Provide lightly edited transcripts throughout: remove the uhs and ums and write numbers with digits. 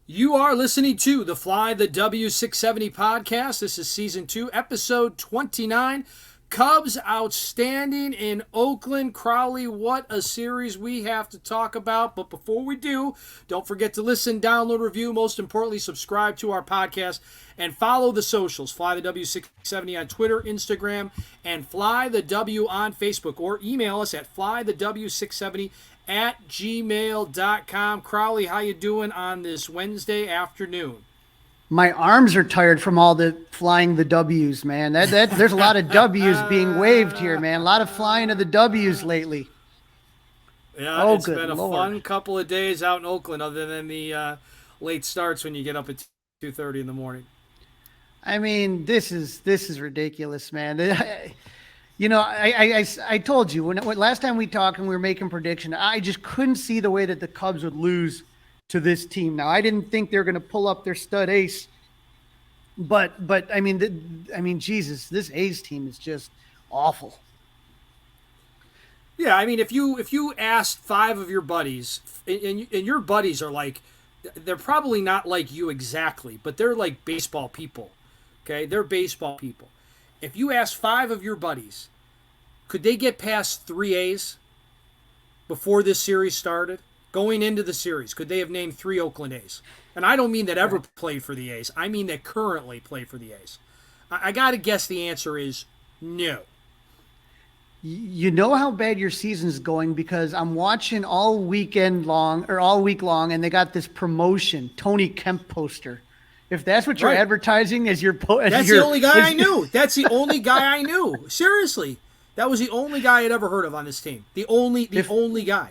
You are listening to the Fly the W670 podcast. This is season 2, episode 29. Cubs outstanding in Oakland. Crawly, what a series we have to talk about. But before we do, don't forget to listen, download, review, most importantly, subscribe to our podcast and follow the socials. Fly the W670 on Twitter, Instagram, and Fly the W on Facebook. Or email us at flythew670 at gmail.com. Crawly, how you doing on this Wednesday afternoon? My arms are tired from all the flying the W's, man. There's a lot of W's being waved here, man. A lot of flying of the W's lately. Yeah, it's been a fun couple of days out in Oakland, other than the late starts when you get up at 2:30 in the morning. I mean, this is ridiculous, man. You know, I told you when last time we talked and we were making prediction, I just couldn't see the way that the Cubs would lose to this team. Now, I didn't think they were going to pull up their stud ace, but I mean, Jesus, this A's team is just awful. Yeah, I mean, if you asked 5 of your buddies, and your buddies are like, they're probably not like you exactly, but they're like baseball people. Okay, they're baseball people. If you ask 5 of your buddies, could they get past 3 A's before this series started? Going into the series, could they have named 3 Oakland A's? And I don't mean that ever played for the A's. I mean that currently play for the A's. I got to guess the answer is no. You know how bad your season's going because I'm watching all week long, and they got this promotion, Tony Kemp poster. If that's what you're advertising as your that's the only guy I knew. That's the only guy I knew. Seriously, that was the only guy I'd ever heard of on this team. The only guy.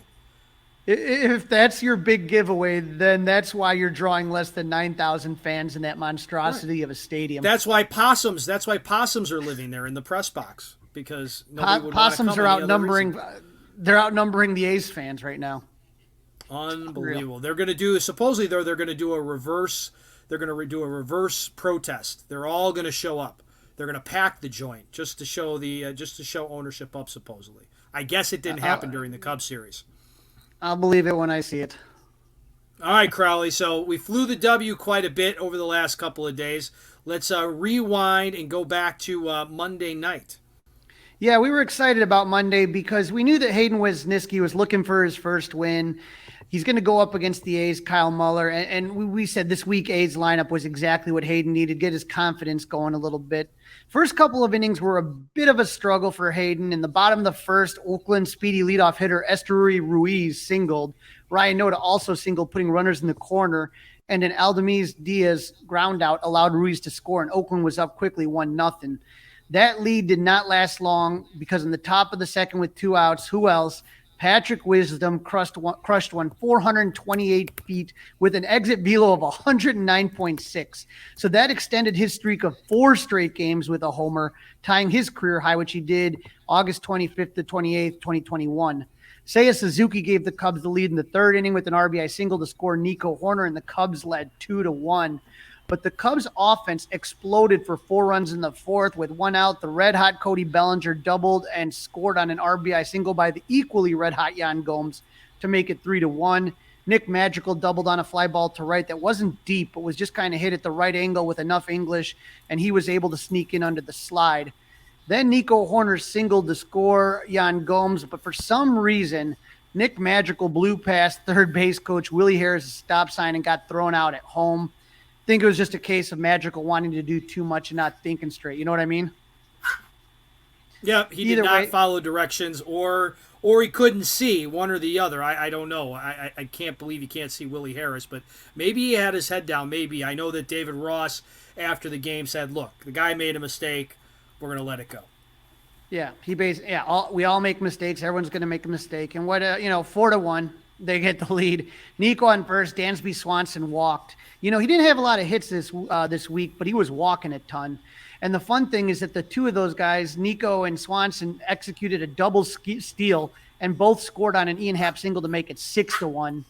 If that's your big giveaway, then that's why you're drawing less than 9,000 fans in that monstrosity of a stadium. That's why possums are living there in the press box because possums are outnumbering. They're outnumbering the A's fans right now. Unbelievable. They're going to do supposedly they're going to do a reverse. They're going to do a reverse protest. They're all going to show up. They're going to pack the joint just to show ownership up. Supposedly, I guess it didn't happen during the Cubs series. I'll believe it when I see it. All right, Crawly. So we flew the W quite a bit over the last couple of days. Let's rewind and go back to Monday night. Yeah, we were excited about Monday because we knew that Hayden Wesneski was looking for his first win. He's going to go up against the A's, Kyle Muller. And we said this week A's lineup was exactly what Hayden needed, get his confidence going a little bit. First couple of innings were a bit of a struggle for Hayden. In the bottom of the first, Oakland speedy leadoff hitter Esteury Ruiz singled. Ryan Noda also singled, putting runners in the corner. And an Aldamiz Diaz ground out allowed Ruiz to score, and Oakland was up quickly 1-0. That lead did not last long because in the top of the second with 2 outs, who else? Patrick Wisdom crushed one 428 feet with an exit velo of 109.6. So that extended his streak of 4 straight games with a homer, tying his career high, which he did August 25th to 28th, 2021. Seiya Suzuki gave the Cubs the lead in the 3rd inning with an RBI single to score Nico Horner, and the Cubs led 2-1. But the Cubs offense exploded for 4 runs in the 4th. With 1 out, the red-hot Cody Bellinger doubled and scored on an RBI single by the equally red-hot Yan Gomes to make it 3-1. Nick Madrigal doubled on a fly ball to right that wasn't deep, but was just kind of hit at the right angle with enough English, and he was able to sneak in under the slide. Then Nico Horner singled to score Yan Gomes, but for some reason, Nick Madrigal blew past third base coach Willie Harris' stop sign and got thrown out at home. I think it was just a case of Madrigal wanting to do too much and not thinking straight. You know what I mean? Yeah, he did not follow directions or he couldn't see one or the other. I don't know. I can't believe he can't see Willie Harris, but maybe he had his head down. Maybe. I know that David Ross, after the game, said, look, the guy made a mistake. We're going to let it go. Yeah, we all make mistakes. Everyone's going to make a mistake. And 4-1, they get the lead. Nico on first, Dansby Swanson walked. He didn't have a lot of hits this week, but he was walking a ton. And the fun thing is that the 2 of those guys, Nico and Swanson, executed a double steal and both scored on an Ian Happ single to make it 6-1.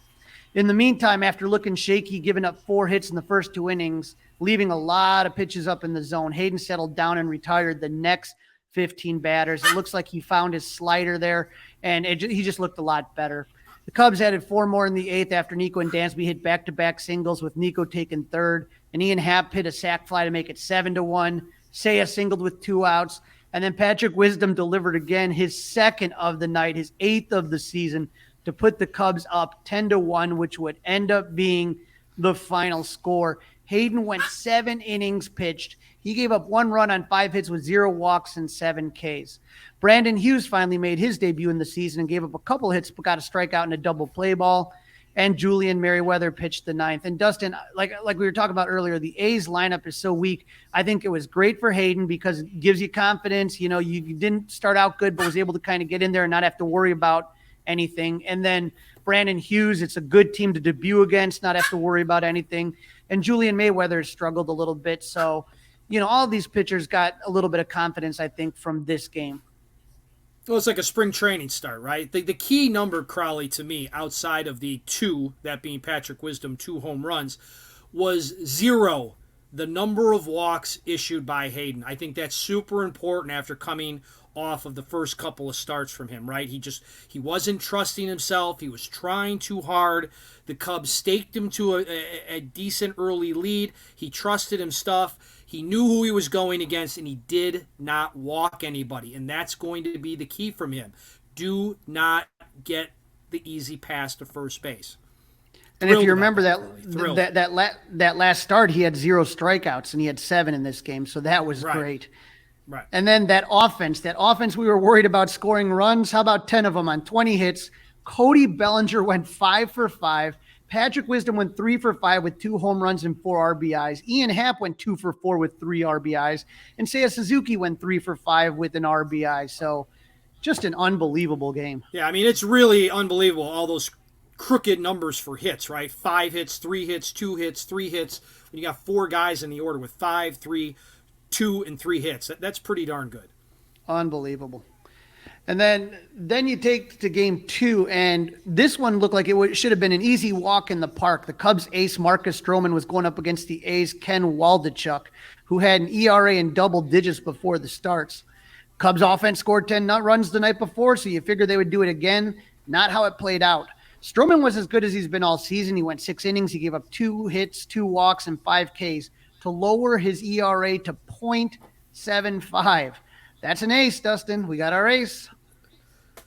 In the meantime, after looking shaky, giving up 4 hits in the first 2 innings, leaving a lot of pitches up in the zone, Hayden settled down and retired the next 15 batters. It looks like he found his slider there, and he just looked a lot better. The Cubs added 4 more in the 8th after Nico and Dansby hit back-to-back singles, with Nico taking third, and Ian Happ hit a sac fly to make it 7-1. Seiya singled with 2 outs, and then Patrick Wisdom delivered again, his second of the night, his 8th of the season, to put the Cubs up 10-1, which would end up being the final score. Hayden went 7 innings pitched. He gave up 1 run on 5 hits with 0 walks and 7 Ks. Brandon Hughes finally made his debut in the season and gave up a couple hits, but got a strikeout and a double play ball. And Julian Merriweather pitched the 9th. And Dustin, like we were talking about earlier, the A's lineup is so weak. I think it was great for Hayden because it gives you confidence. You know, you didn't start out good, but was able to kind of get in there and not have to worry about anything. And then Brandon Hughes, it's a good team to debut against, not have to worry about anything. And Julian Merriweather struggled a little bit. So, you know, all these pitchers got a little bit of confidence, I think, from this game. Well, it's like a spring training start, right? The key number, Crawly, to me, outside of the 2, that being Patrick Wisdom, 2 home runs, was 0, the number of walks issued by Hayden. I think that's super important after coming off of the first couple of starts from him, right? He wasn't trusting himself. He was trying too hard. The Cubs staked him to a decent early lead. He trusted himself. He knew who he was going against, and he did not walk anybody. And that's going to be the key from him. Do not get the easy pass to first base. And if you remember that last start, he had 0 strikeouts, and he had 7 in this game. So that was great. Right. And then that offense, we were worried about scoring runs. How about 10 of them on 20 hits? Cody Bellinger went 5 for 5. Patrick Wisdom went 3 for 5 with 2 home runs and 4 RBIs. Ian Happ went 2 for 4 with 3 RBIs. And Seiya Suzuki went 3 for 5 with an RBI. So just an unbelievable game. Yeah, I mean, it's really unbelievable, all those crooked numbers for hits, right? 5 hits, 3 hits, 2 hits, 3 hits. When you got 4 guys in the order with 5, 3, 2, and 3 hits. That's pretty darn good. Unbelievable. And then you take to game 2, and this one looked like it should have been an easy walk in the park. The Cubs ace Marcus Stroman was going up against the A's Ken Waldichuk, who had an ERA in double digits before the starts. Cubs offense scored 10 runs the night before, so you figured they would do it again. Not how it played out. Stroman was as good as he's been all season. He went 6 innings. He gave up 2 hits, 2 walks, and 5 Ks to lower his ERA to .75. That's an ace, Dustin. We got our ace.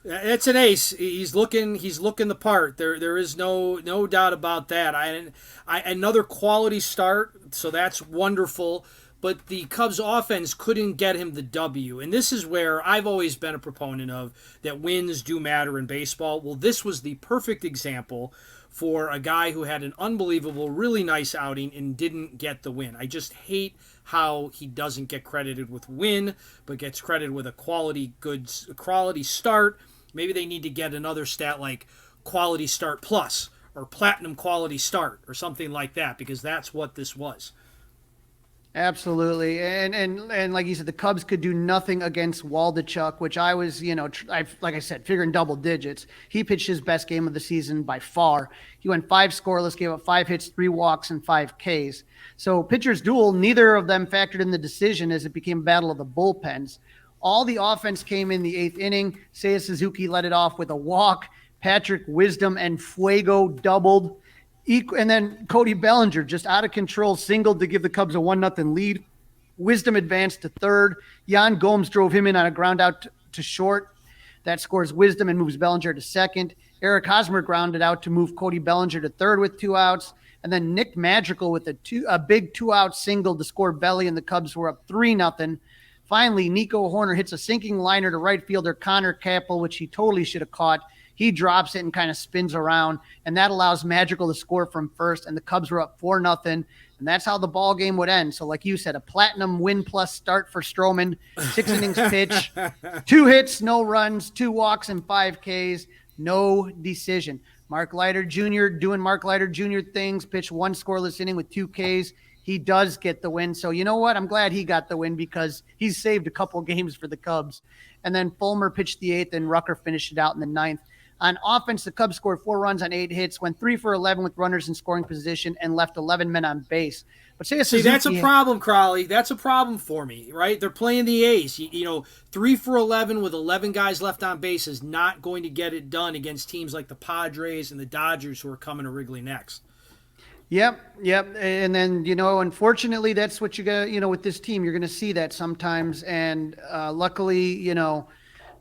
It's an ace. He's looking the part. There is no doubt about that. Another quality start, so that's wonderful. But the Cubs offense couldn't get him the W. And this is where I've always been a proponent of that wins do matter in baseball. Well, this was the perfect example for a guy who had an unbelievable, really nice outing and didn't get the win. I just hate how he doesn't get credited with win, but gets credited with a quality start. Maybe they need to get another stat like quality start plus or platinum quality start or something like that, because that's what this was. Absolutely. And like you said, the Cubs could do nothing against Waldichuk, which I was, like I said, figuring double digits. He pitched his best game of the season by far. He went 5 scoreless, gave up 5 hits, 3 walks, and 5 Ks. So pitcher's duel, neither of them factored in the decision as it became a battle of the bullpens. All the offense came in the 8th inning. Seiya Suzuki led it off with a walk. Patrick Wisdom and Fuego doubled. And then Cody Bellinger, just out of control, singled to give the Cubs a 1-0 lead. Wisdom advanced to third. Yan Gomes drove him in on a ground out to short. That scores Wisdom and moves Bellinger to second. Eric Hosmer grounded out to move Cody Bellinger to third with 2 outs. And then Nick Madrigal with a big 2-out single to score Belly, and the Cubs were up 3-0. Finally, Nico Horner hits a sinking liner to right fielder Connor Capel, which he totally should have caught. He drops it and kind of spins around, and that allows Madrigal to score from first, and the Cubs were up 4-0, and that's how the ball game would end. So like you said, a platinum win plus start for Stroman, 6 innings pitch, 2 hits, no runs, 2 walks, and 5 Ks, no decision. Mark Leiter Jr. doing Mark Leiter Jr. things, pitched 1 scoreless inning with 2 Ks. He does get the win. So you know what? I'm glad he got the win because he's saved a couple games for the Cubs. And then Fulmer pitched the 8th, and Rucker finished it out in the 9th. On offense, the Cubs scored 4 runs on 8 hits, went 3 for 11 with runners in scoring position, and left 11 men on base. But See, that's a problem, Crawly. That's a problem for me, right? They're playing the A's. 3 for 11 with 11 guys left on base is not going to get it done against teams like the Padres and the Dodgers who are coming to Wrigley next. Yep. And then, unfortunately, that's what you got, with this team. You're going to see that sometimes. And luckily,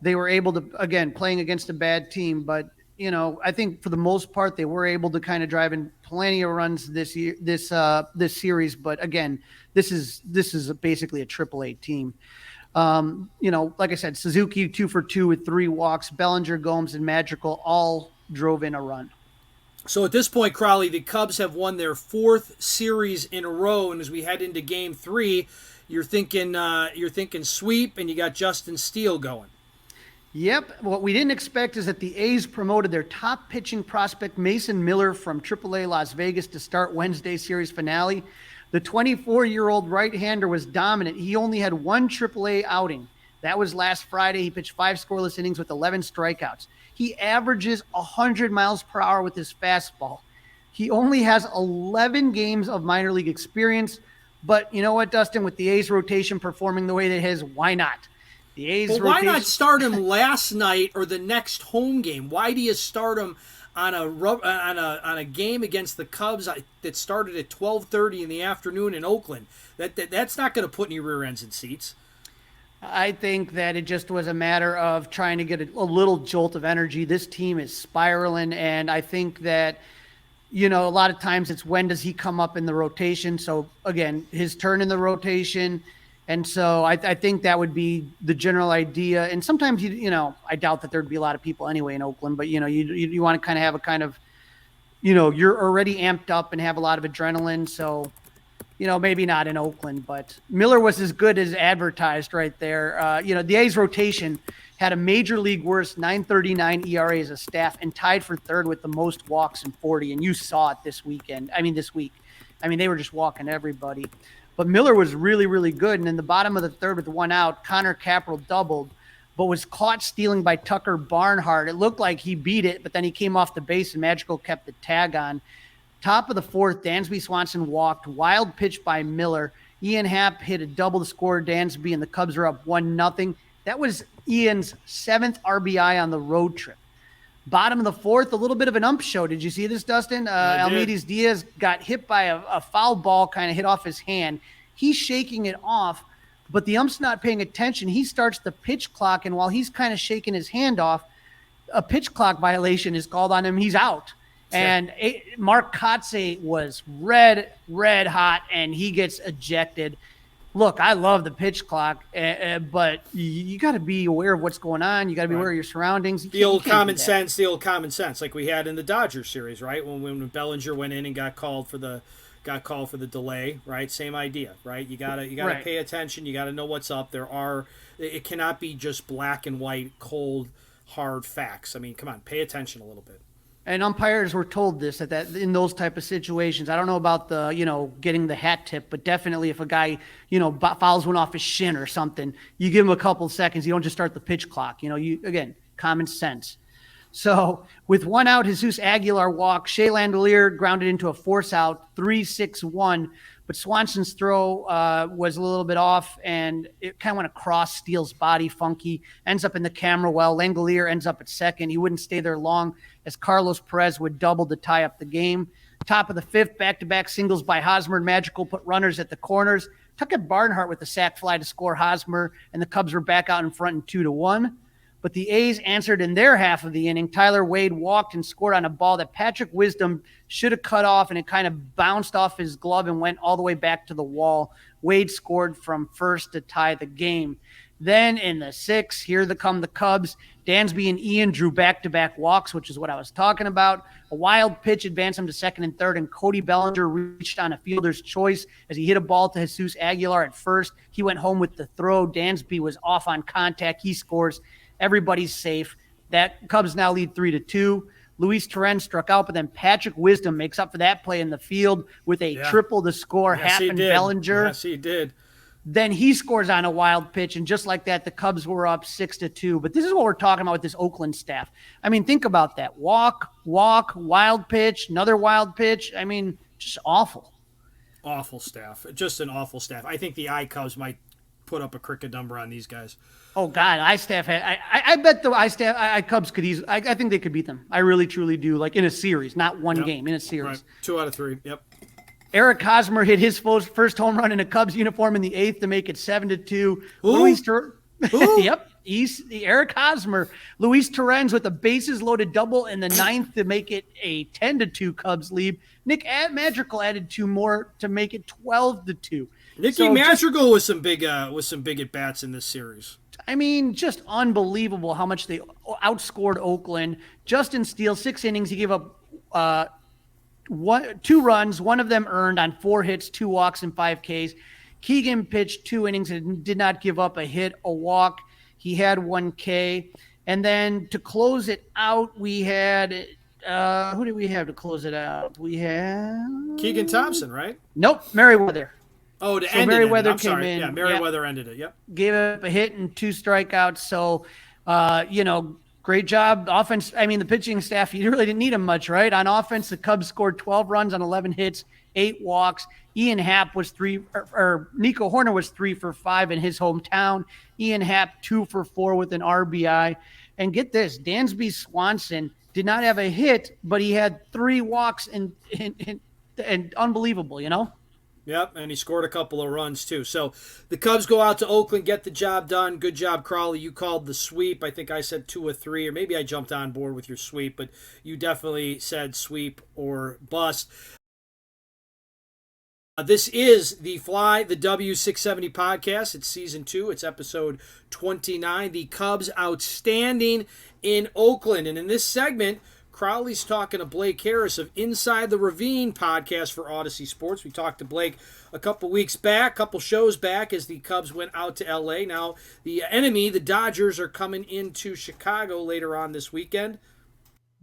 they were able to, again, playing against a bad team. But, I think for the most part, they were able to kind of drive in plenty of runs this year, this series. But again, this is basically a AAA team. Like I said, Suzuki 2 for 2 with 3 walks. Bellinger, Gomes, and Madrigal all drove in a run. So at this point, Crawly, the Cubs have won their 4th series in a row, and as we head into Game 3, you're thinking sweep, and you got Justin Steele going. Yep. What we didn't expect is that the A's promoted their top pitching prospect, Mason Miller, from AAA Las Vegas to start Wednesday's series finale. The 24-year-old right-hander was dominant. He only had 1 AAA outing. That was last Friday. He pitched 5 scoreless innings with 11 strikeouts. He averages 100 miles per hour with his fastball. He only has 11 games of minor league experience. But you know what, Dustin? With the A's rotation performing the way that it is, why not? The A's why not start him last night or the next home game? Why do you start him on a game against the Cubs that started at 12:30 in the afternoon in Oakland? That's not going to put any rear ends in seats. I think that it just was a matter of trying to get a little jolt of energy. This team is spiraling, and I think that, a lot of times it's when does he come up in the rotation. So, again, his turn in the rotation. And so I think that would be the general idea. And sometimes, I doubt that there'd be a lot of people anyway in Oakland, but, you want to kind of have you're already amped up and have a lot of adrenaline. So, maybe not in Oakland, but Miller was as good as advertised right there. The A's rotation had a major league worst 9.39 ERA as a staff and tied for 3rd with the most walks in 40. And you saw it this week. They were just walking everybody. But Miller was really, really good. And in the bottom of the 3rd with 1 out, Connor Capral doubled, but was caught stealing by Tucker Barnhart. It looked like he beat it, but then he came off the base and Madrigal kept the tag on. Top of the 4th, Dansby Swanson walked. Wild pitch by Miller. Ian Happ hit a double to score Dansby, and the Cubs are up 1-0. That was Ian's 7th RBI on the road trip. Bottom of the 4th, a little bit of an ump show. Did you see this, Dustin? Almeida Diaz got hit by a foul ball, kind of hit off his hand. He's shaking it off, but the ump's not paying attention. He starts the pitch clock, and while he's kind of shaking his hand off, a pitch clock violation is called on him. He's out. And Mark Kotze was red hot, and he gets ejected. Look, I love the pitch clock, but you got to be aware of what's going on. You got to be aware of your surroundings. The old common sense, like we had in the Dodgers series, right? When Bellinger went in and got called for the delay, right? Same idea, right? You gotta pay attention. You gotta know what's up. It cannot be just black and white, cold, hard facts. I mean, come on, pay attention a little bit. And umpires were told this that in those type of situations. I don't know about the getting the hat tip, but definitely if a guy fouls one off his shin or something, you give him a couple seconds. You don't just start the pitch clock. Again, common sense. So with 1 out, Jesus Aguilar walked. Shea Landelier grounded into a force out, 3-6-1. But Swanson's throw was a little bit off, and it kind of went across Steele's body, funky. Ends up in the camera well. Langelier ends up at second. He wouldn't stay there long as Carlos Perez would double to tie up the game. Top of the 5th, back-to-back singles by Hosmer and Madrigal put runners at the corners. Tucker Barnhart with the sac fly to score Hosmer, and the Cubs were back out in front in 2-1. But the A's answered in their half of the inning. Tyler Wade walked and scored on a ball that Patrick Wisdom should have cut off, and it kind of bounced off his glove and went all the way back to the wall. Wade scored from first to tie the game. Then in the 6th, here come the Cubs. Dansby and Ian drew back-to-back walks, which is what I was talking about. A wild pitch advanced him to 2nd and 3rd, and Cody Bellinger reached on a fielder's choice as he hit a ball to Jesus Aguilar at first. He went home with the throw. Dansby was off on contact. He scores. Everybody's safe. That Cubs now lead 3-2. Luis Torrens struck out, but then Patrick Wisdom makes up for that play in the field with a triple to score. Yes, Happ and Bellinger. Yes, he did. Then he scores on a wild pitch, and just like that, the Cubs were up 6-2. But this is what we're talking about with this Oakland staff. I mean, think about that. Walk, wild pitch, another wild pitch. I mean, just awful. Awful staff. Just an awful staff. I think the Cubs might put up a cricket number on these guys. Oh, God, I bet the Cubs could easily – I think they could beat them. I really, truly do, like in a series, not one game, in a series. Right. 2 out of 3, yep. Eric Hosmer hit his first home run in a Cubs uniform in the 8th to make it 7-2. Yep. Eric Hosmer. Luis Torrens with a bases loaded double in the 9th to make it a 10-2 Cubs lead. Nick Madrigal added 2 more to make it 12-2. Nicky Madrigal with some big at bats in this series. I mean, just unbelievable how much they outscored Oakland. Justin Steele, 6 innings. He gave up 2 runs, 1 of them earned on 4 hits, 2 walks, and 5 Ks. Keegan pitched 2 innings and did not give up a hit, a walk. He had 1 K. And then to close it out, we had who did we have to close it out? We had Keegan Thompson, right? Nope, Merriweather. Oh, to so end Merriweather it. came in. Yeah, Merriweather ended it. Yep. Gave up a hit and 2 strikeouts. So, great job. Offense, I mean, the pitching staff, you really didn't need them much, right? On offense, the Cubs scored 12 runs on 11 hits, 8 walks. Ian Happ was Nico Horner was 3 for 5 in his hometown. Ian Happ 2 for 4 with an RBI. And get this, Dansby Swanson did not have a hit, but he had 3 walks and unbelievable, Yep, and he scored a couple of runs too. So the Cubs go out to Oakland, get the job done. Good job, Crawly. You called the sweep. I think I said 2 or 3, or maybe I jumped on board with your sweep, but you definitely said sweep or bust. This is the Fly the W670 podcast. It's season 2. It's episode 29. The Cubs outstanding in Oakland. And in this segment, Crawly's talking to Blake Harris of Inside The Ravine podcast for Audacy Sports. We talked to Blake a couple weeks back, couple shows back, as the Cubs went out to L.A. Now, the enemy, the Dodgers, are coming into Chicago later on this weekend.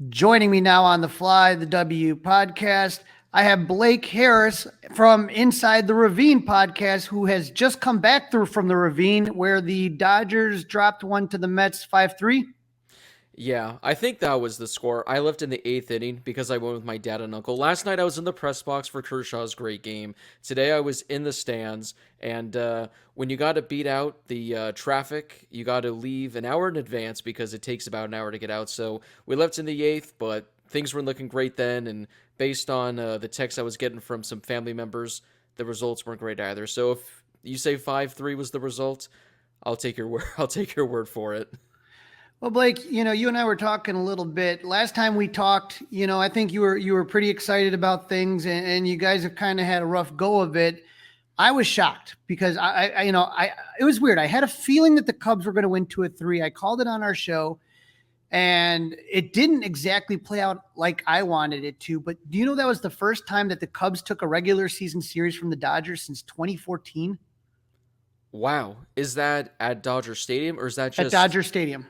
Joining me now on the Fly the W podcast, I have Blake Harris from Inside The Ravine podcast, who has just come back from the Ravine, where the Dodgers dropped one to the Mets 5-3. Yeah, I think that was the score. I left in the 8th inning because I went with my dad and uncle. Last night I was in the press box for Kershaw's great game. Today I was in the stands, and when you got to beat out the traffic, you got to leave an hour in advance because it takes about an hour to get out. So we left in the 8th, but things weren't looking great then, and based on the text I was getting from some family members, the results weren't great either. So if you say 5-3 was the result, I'll take your word. I'll take your word for it. Well, Blake, you and I were talking a little bit. Last time we talked, I think you were pretty excited about things, and you guys have kind of had a rough go of it. I was shocked because it was weird. I had a feeling that the Cubs were going to win 2-3. I called it on our show, and it didn't exactly play out like I wanted it to. But do you know that was the first time that the Cubs took a regular season series from the Dodgers since 2014? Wow. Is that at Dodger Stadium, or is that just... At Dodger Stadium.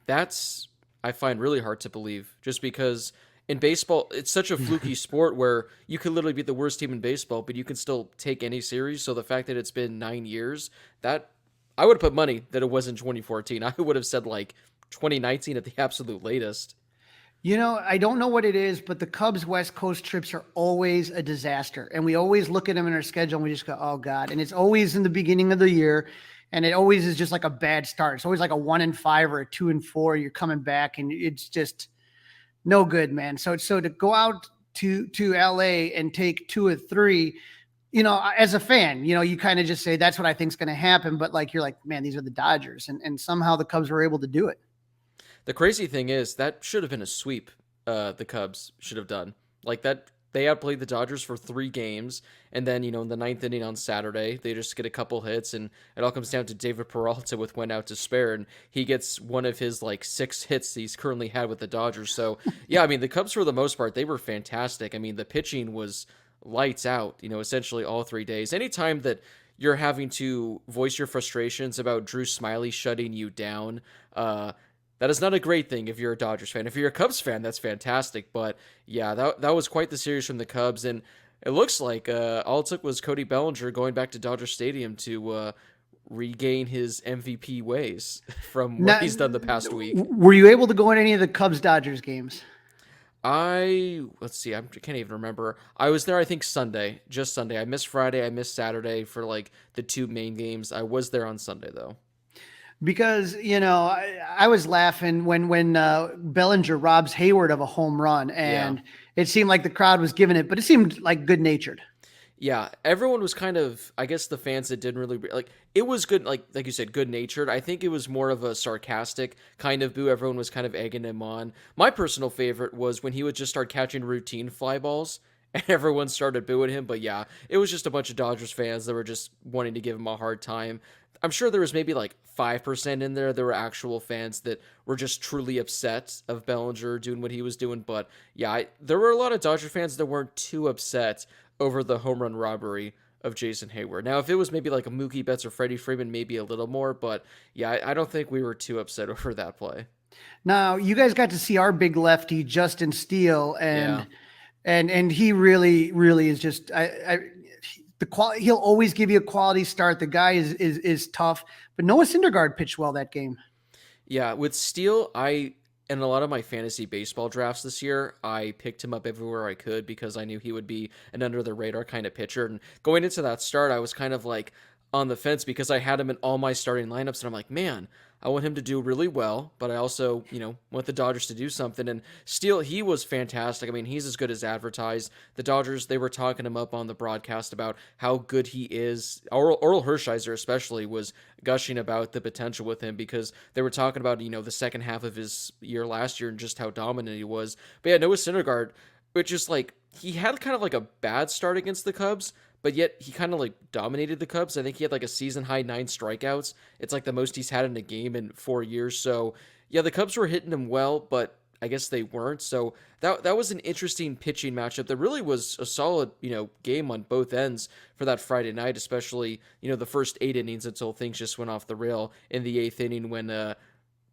That's, I find really hard to believe, just because in baseball, it's such a fluky sport where you could literally beat the worst team in baseball, but you can still take any series. So the fact that it's been 9 years, that I would have put money that it wasn't 2014. I would have said like 2019 at the absolute latest. I don't know what it is, but the Cubs West Coast trips are always a disaster. And we always look at them in our schedule and we just go, oh God. And it's always in the beginning of the year. And it always is just like a bad start. It's always like a 1-5 or a 2-4. You're coming back and it's just no good, man. So to go out to LA and take 2-3, as a fan, you kind of just say, that's what I think is going to happen. But you're like, man, these are the Dodgers. And somehow the Cubs were able to do it. The crazy thing is that should have been a sweep. The Cubs should have done like that. They outplayed the Dodgers for 3 games, and then, in the 9th inning on Saturday, they just get a couple hits, and it all comes down to David Peralta with one out to spare, and he gets one of his, 6 hits he's currently had with the Dodgers. So, yeah, I mean, the Cubs, for the most part, they were fantastic. I mean, the pitching was lights out, essentially all 3 days. Anytime that you're having to voice your frustrations about Drew Smyly shutting you down, that is not a great thing if you're a Dodgers fan. If you're a Cubs fan, that's fantastic. But yeah, that was quite the series from the Cubs. And It looks like all it took was Cody Bellinger going back to Dodger Stadium to regain his MVP ways from what he's done the past week. Were you able to go in any of the Cubs-Dodgers games? Let's see, I can't even remember. I was there, I think just Sunday. I missed Friday, I missed Saturday for like the two main games. I was there on Sunday though. Because, I was laughing when Bellinger robs Hayward of a home run, and it seemed like the crowd was giving it, but it seemed like good-natured. Yeah, everyone was kind of, I guess the fans that didn't really, it was good, like you said, good-natured. I think it was more of a sarcastic kind of boo. Everyone was kind of egging him on. My personal favorite was when he would just start catching routine fly balls, and everyone started booing him. But yeah, it was just a bunch of Dodgers fans that were just wanting to give him a hard time. I'm sure there was maybe like 5% in there. There were actual fans that were just truly upset of Bellinger doing what he was doing. But yeah, there were a lot of Dodger fans that weren't too upset over the home run robbery of Jason Hayward. Now, if it was maybe like a Mookie Betts or Freddie Freeman, maybe a little more. But yeah, I don't think we were too upset over that play. Now, you guys got to see our big lefty, Justin Steele, and he really, really is just he'll always give you a quality start. The guy is tough, but Noah Syndergaard pitched well that game. Yeah, with Steele, in a lot of my fantasy baseball drafts this year, I picked him up everywhere I could because I knew he would be an under the radar kind of pitcher. And going into that start, I was kind of like on the fence because I had him in all my starting lineups, and I'm like, man, I want him to do really well, but I also, want the Dodgers to do something. And Steele, he was fantastic. I mean, he's as good as advertised. The Dodgers, they were talking him up on the broadcast about how good he is. Oral Hershiser especially was gushing about the potential with him because they were talking about, the second half of his year last year and just how dominant he was. But yeah, Noah Syndergaard, which is like, he had kind of like a bad start against the Cubs, but yet he kind of like dominated the Cubs. I think he had like a season high 9 strikeouts. It's like the most he's had in a game in 4 years. So yeah, the Cubs were hitting him well, but I guess they weren't. So that was an interesting pitching matchup. That really was a solid, game on both ends for that Friday night, especially, the first 8 innings until things just went off the rail in the 8th inning when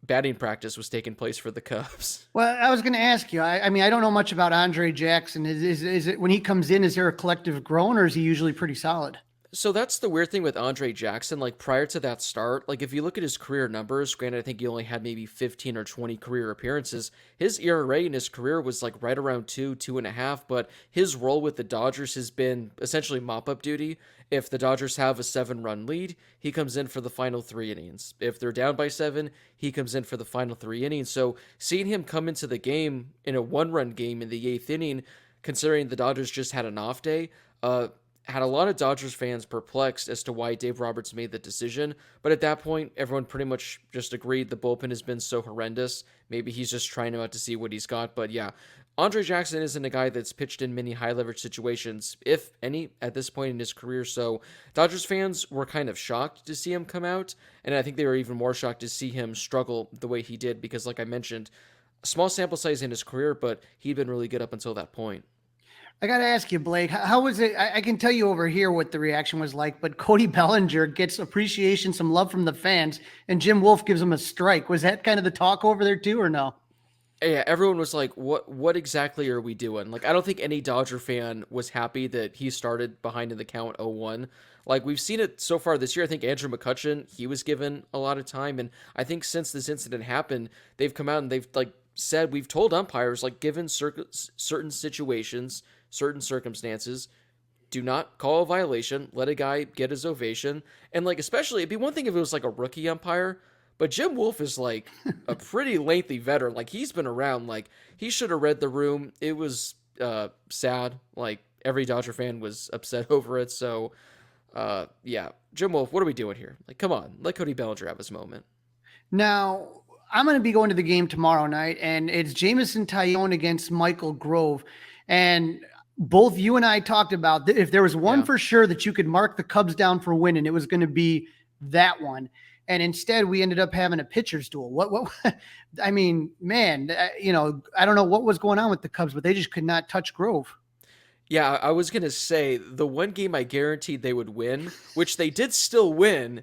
batting practice was taking place for the Cubs. Well, I was going to ask you, I mean, I don't know much about Andre Jackson. Is it when he comes in, is there a collective groan, or is he usually pretty solid? So that's the weird thing with Andre Jackson. Like prior to that start, like if you look at his career numbers, granted, I think he only had maybe 15 or 20 career appearances. His ERA in his career was like right around 2.5, but his role with the Dodgers has been essentially mop-up duty. If the Dodgers have a 7-run lead, he comes in for the final 3 innings. If they're down by 7, he comes in for the final 3 innings. So seeing him come into the game in a 1-run game in the 8th inning, considering the Dodgers just had an off day, had a lot of Dodgers fans perplexed as to why Dave Roberts made the decision. But at that point, everyone pretty much just agreed the bullpen has been so horrendous. Maybe he's just trying out to see what he's got. But yeah, Andre Jackson isn't a guy that's pitched in many high leverage situations, if any, at this point in his career. So Dodgers fans were kind of shocked to see him come out. And I think they were even more shocked to see him struggle the way he did, because like I mentioned, small sample size in his career, but he'd been really good up until that point. I got to ask you, Blake, how was it? I can tell you over here what the reaction was like, but Cody Bellinger gets appreciation, some love from the fans, and Jim Wolf gives him a strike. Was that kind of the talk over there too, or no? Yeah, everyone was like, what exactly are we doing? Like, I don't think any Dodger fan was happy that he started behind in the count 0-1. Like, we've seen it so far this year. I think Andrew McCutchen, he was given a lot of time. And I think since this incident happened, they've come out and they've like said, we've told umpires, like, given certain situations, certain circumstances, do not call a violation, let a guy get his ovation. And like, especially, it'd be one thing if it was like a rookie umpire, but Jim Wolf is like a pretty lengthy veteran. Like, he's been around. Like, he should have read the room. It was sad. Like, every Dodger fan was upset over it. So yeah, Jim Wolf, what are we doing here? Like, come on, let Cody Bellinger have his moment. Now, I'm going to be going to the game tomorrow night, and it's Jamison Tyone against Michael Grove. And both you and I talked about if there was one for sure that you could mark the Cubs down for winning, it was going to be that one. And instead, we ended up having a pitcher's duel. What? I mean, man, I don't know what was going on with the Cubs, but they just could not touch Grove. Yeah, I was going to say the one game I guaranteed they would win, which they did still win,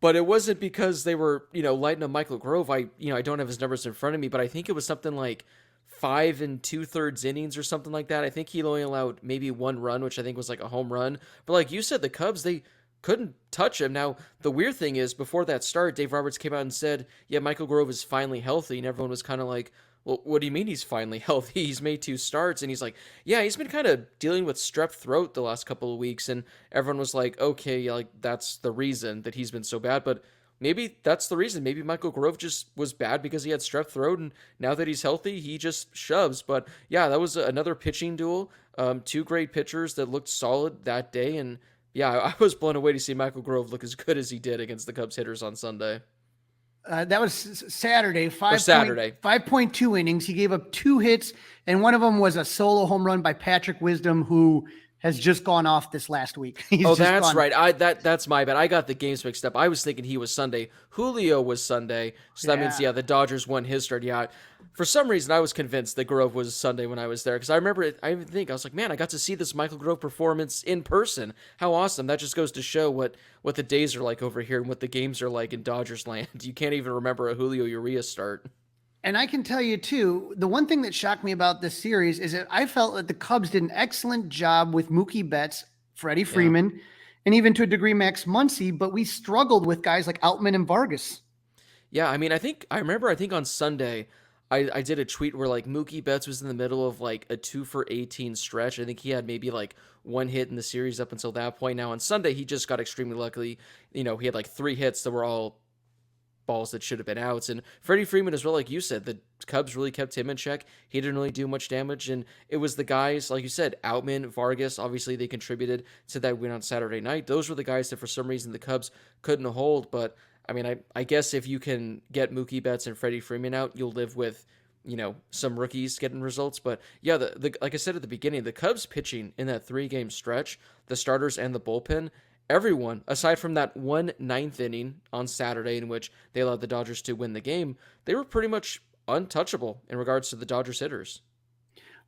but it wasn't because they were, lighting up Michael Grove. I don't have his numbers in front of me, but I think it was something like 5 2/3 innings or something like that. I think he only allowed maybe 1 run, which I think was like a home run. But like you said, the Cubs, they couldn't touch him. Now, the weird thing is, before that start, Dave Roberts came out and said, yeah, Michael Grove is finally healthy. And everyone was kind of like, well, what do you mean he's finally healthy? He's made 2 starts. And he's like, yeah, he's been kind of dealing with strep throat the last couple of weeks. And everyone was like, okay, like that's the reason that he's been so bad. But maybe that's the reason. Maybe Michael Grove just was bad because he had strep throat, and now that he's healthy, he just shoves. But yeah, that was another pitching duel. 2 great pitchers that looked solid that day, and yeah, I was blown away to see Michael Grove look as good as he did against the Cubs hitters on Sunday. That was Saturday. Saturday. 5.2 innings. He gave up 2 hits, and one of them was a solo home run by Patrick Wisdom, who has just gone off this last week. That's right. That's my bad. I got the games mixed up. I was thinking he was Sunday. Julio was Sunday. So that means, the Dodgers won his start. Yeah. For some reason, I was convinced that Grove was Sunday when I was there. Because I remember it. I was like, man, I got to see this Michael Grove performance in person. How awesome. That just goes to show what the days are like over here and what the games are like in Dodgers land. You can't even remember a Julio Urias start. And I can tell you, too, the one thing that shocked me about this series is that I felt that the Cubs did an excellent job with Mookie Betts, Freddie Freeman, and even to a degree Max Muncy, but we struggled with guys like Outman and Vargas. Yeah, I mean, I remember on Sunday, I did a tweet where like Mookie Betts was in the middle of like a 2 for 18 stretch. I think he had maybe like 1 hit in the series up until that point. Now on Sunday, he just got extremely lucky. He had like 3 hits that were all balls that should have been outs. And Freddie Freeman as well, like you said, the Cubs really kept him in check. He didn't really do much damage, and it was the guys, like you said, Outman, Vargas, obviously they contributed to that win on Saturday night. Those were the guys that for some reason the Cubs couldn't hold. But I mean, I guess if you can get Mookie Betts and Freddie Freeman out, you'll live with some rookies getting results. But yeah, the like I said at the beginning, the Cubs pitching in that 3-game stretch, the starters and the bullpen, everyone, aside from that 1 9th inning on Saturday in which they allowed the Dodgers to win the game, they were pretty much untouchable in regards to the Dodgers hitters.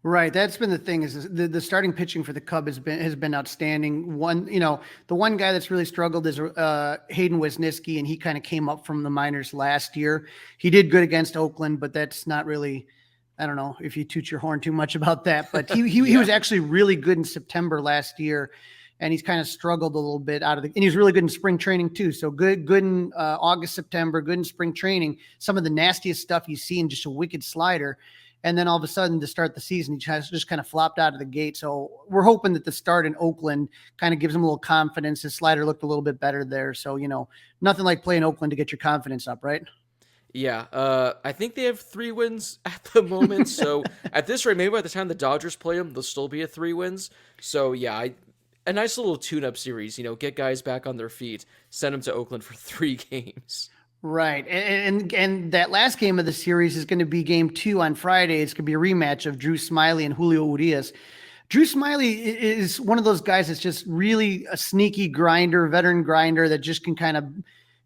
Right. That's been the thing is the starting pitching for the Cub has been outstanding. The one guy that's really struggled is Hayden Wesneski, and he kind of came up from the minors last year. He did good against Oakland, but that's not really, I don't know if you toot your horn too much about that, but he was actually really good in September last year. And he's kind of struggled a little bit and he's really good in spring training too. So good in August, September, good in spring training. Some of the nastiest stuff you see in just a wicked slider. And then all of a sudden to start the season, he just kind of flopped out of the gate. So we're hoping that the start in Oakland kind of gives him a little confidence. His slider looked a little bit better there. So, nothing like playing Oakland to get your confidence up, right? Yeah, I think they have 3 wins at the moment. So at this rate, maybe by the time the Dodgers play them, they'll still be at 3 wins. So yeah, a nice little tune-up series, get guys back on their feet, send them to Oakland for 3 games. Right. And that last game of the series is going to be game 2 on Friday. It's going to be a rematch of Drew Smyly and Julio Urias. Drew Smyly is one of those guys that's just really a sneaky grinder, veteran grinder that just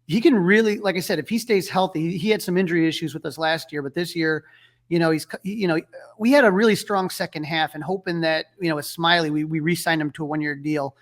he can really, like I said, if he stays healthy, he had some injury issues with us last year, but this year, we had a really strong second half, and hoping that, with Smyly, we re-signed him to a 1-year deal.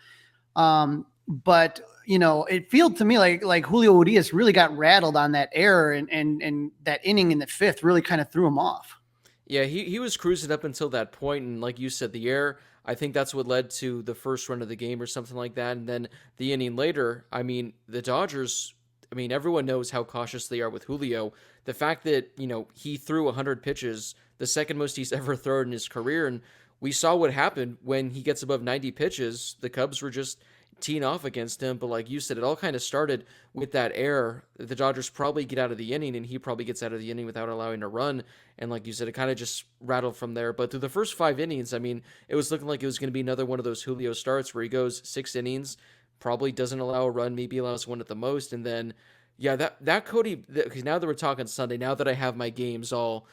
But it felt to me like Julio Urias really got rattled on that error, and that inning in the 5th really kind of threw him off. Yeah, he was cruising up until that point, and like you said, the error, I think that's what led to the first run of the game or something like that. And then the inning later, I mean, the Dodgers, everyone knows how cautious they are with Julio. The fact that, he threw 100 pitches, the second most he's ever thrown in his career, and we saw what happened when he gets above 90 pitches. The Cubs were just teeing off against him, but like you said, it all kind of started with that error. The Dodgers probably get out of the inning, and he probably gets out of the inning without allowing a run, and like you said, it kind of just rattled from there. But through the first 5 innings, it was looking like it was going to be another one of those Julio starts where he goes 6 innings, probably doesn't allow a run, maybe allows 1 at the most, and then yeah, that Cody, because now that we're talking Sunday, now that I have my games all,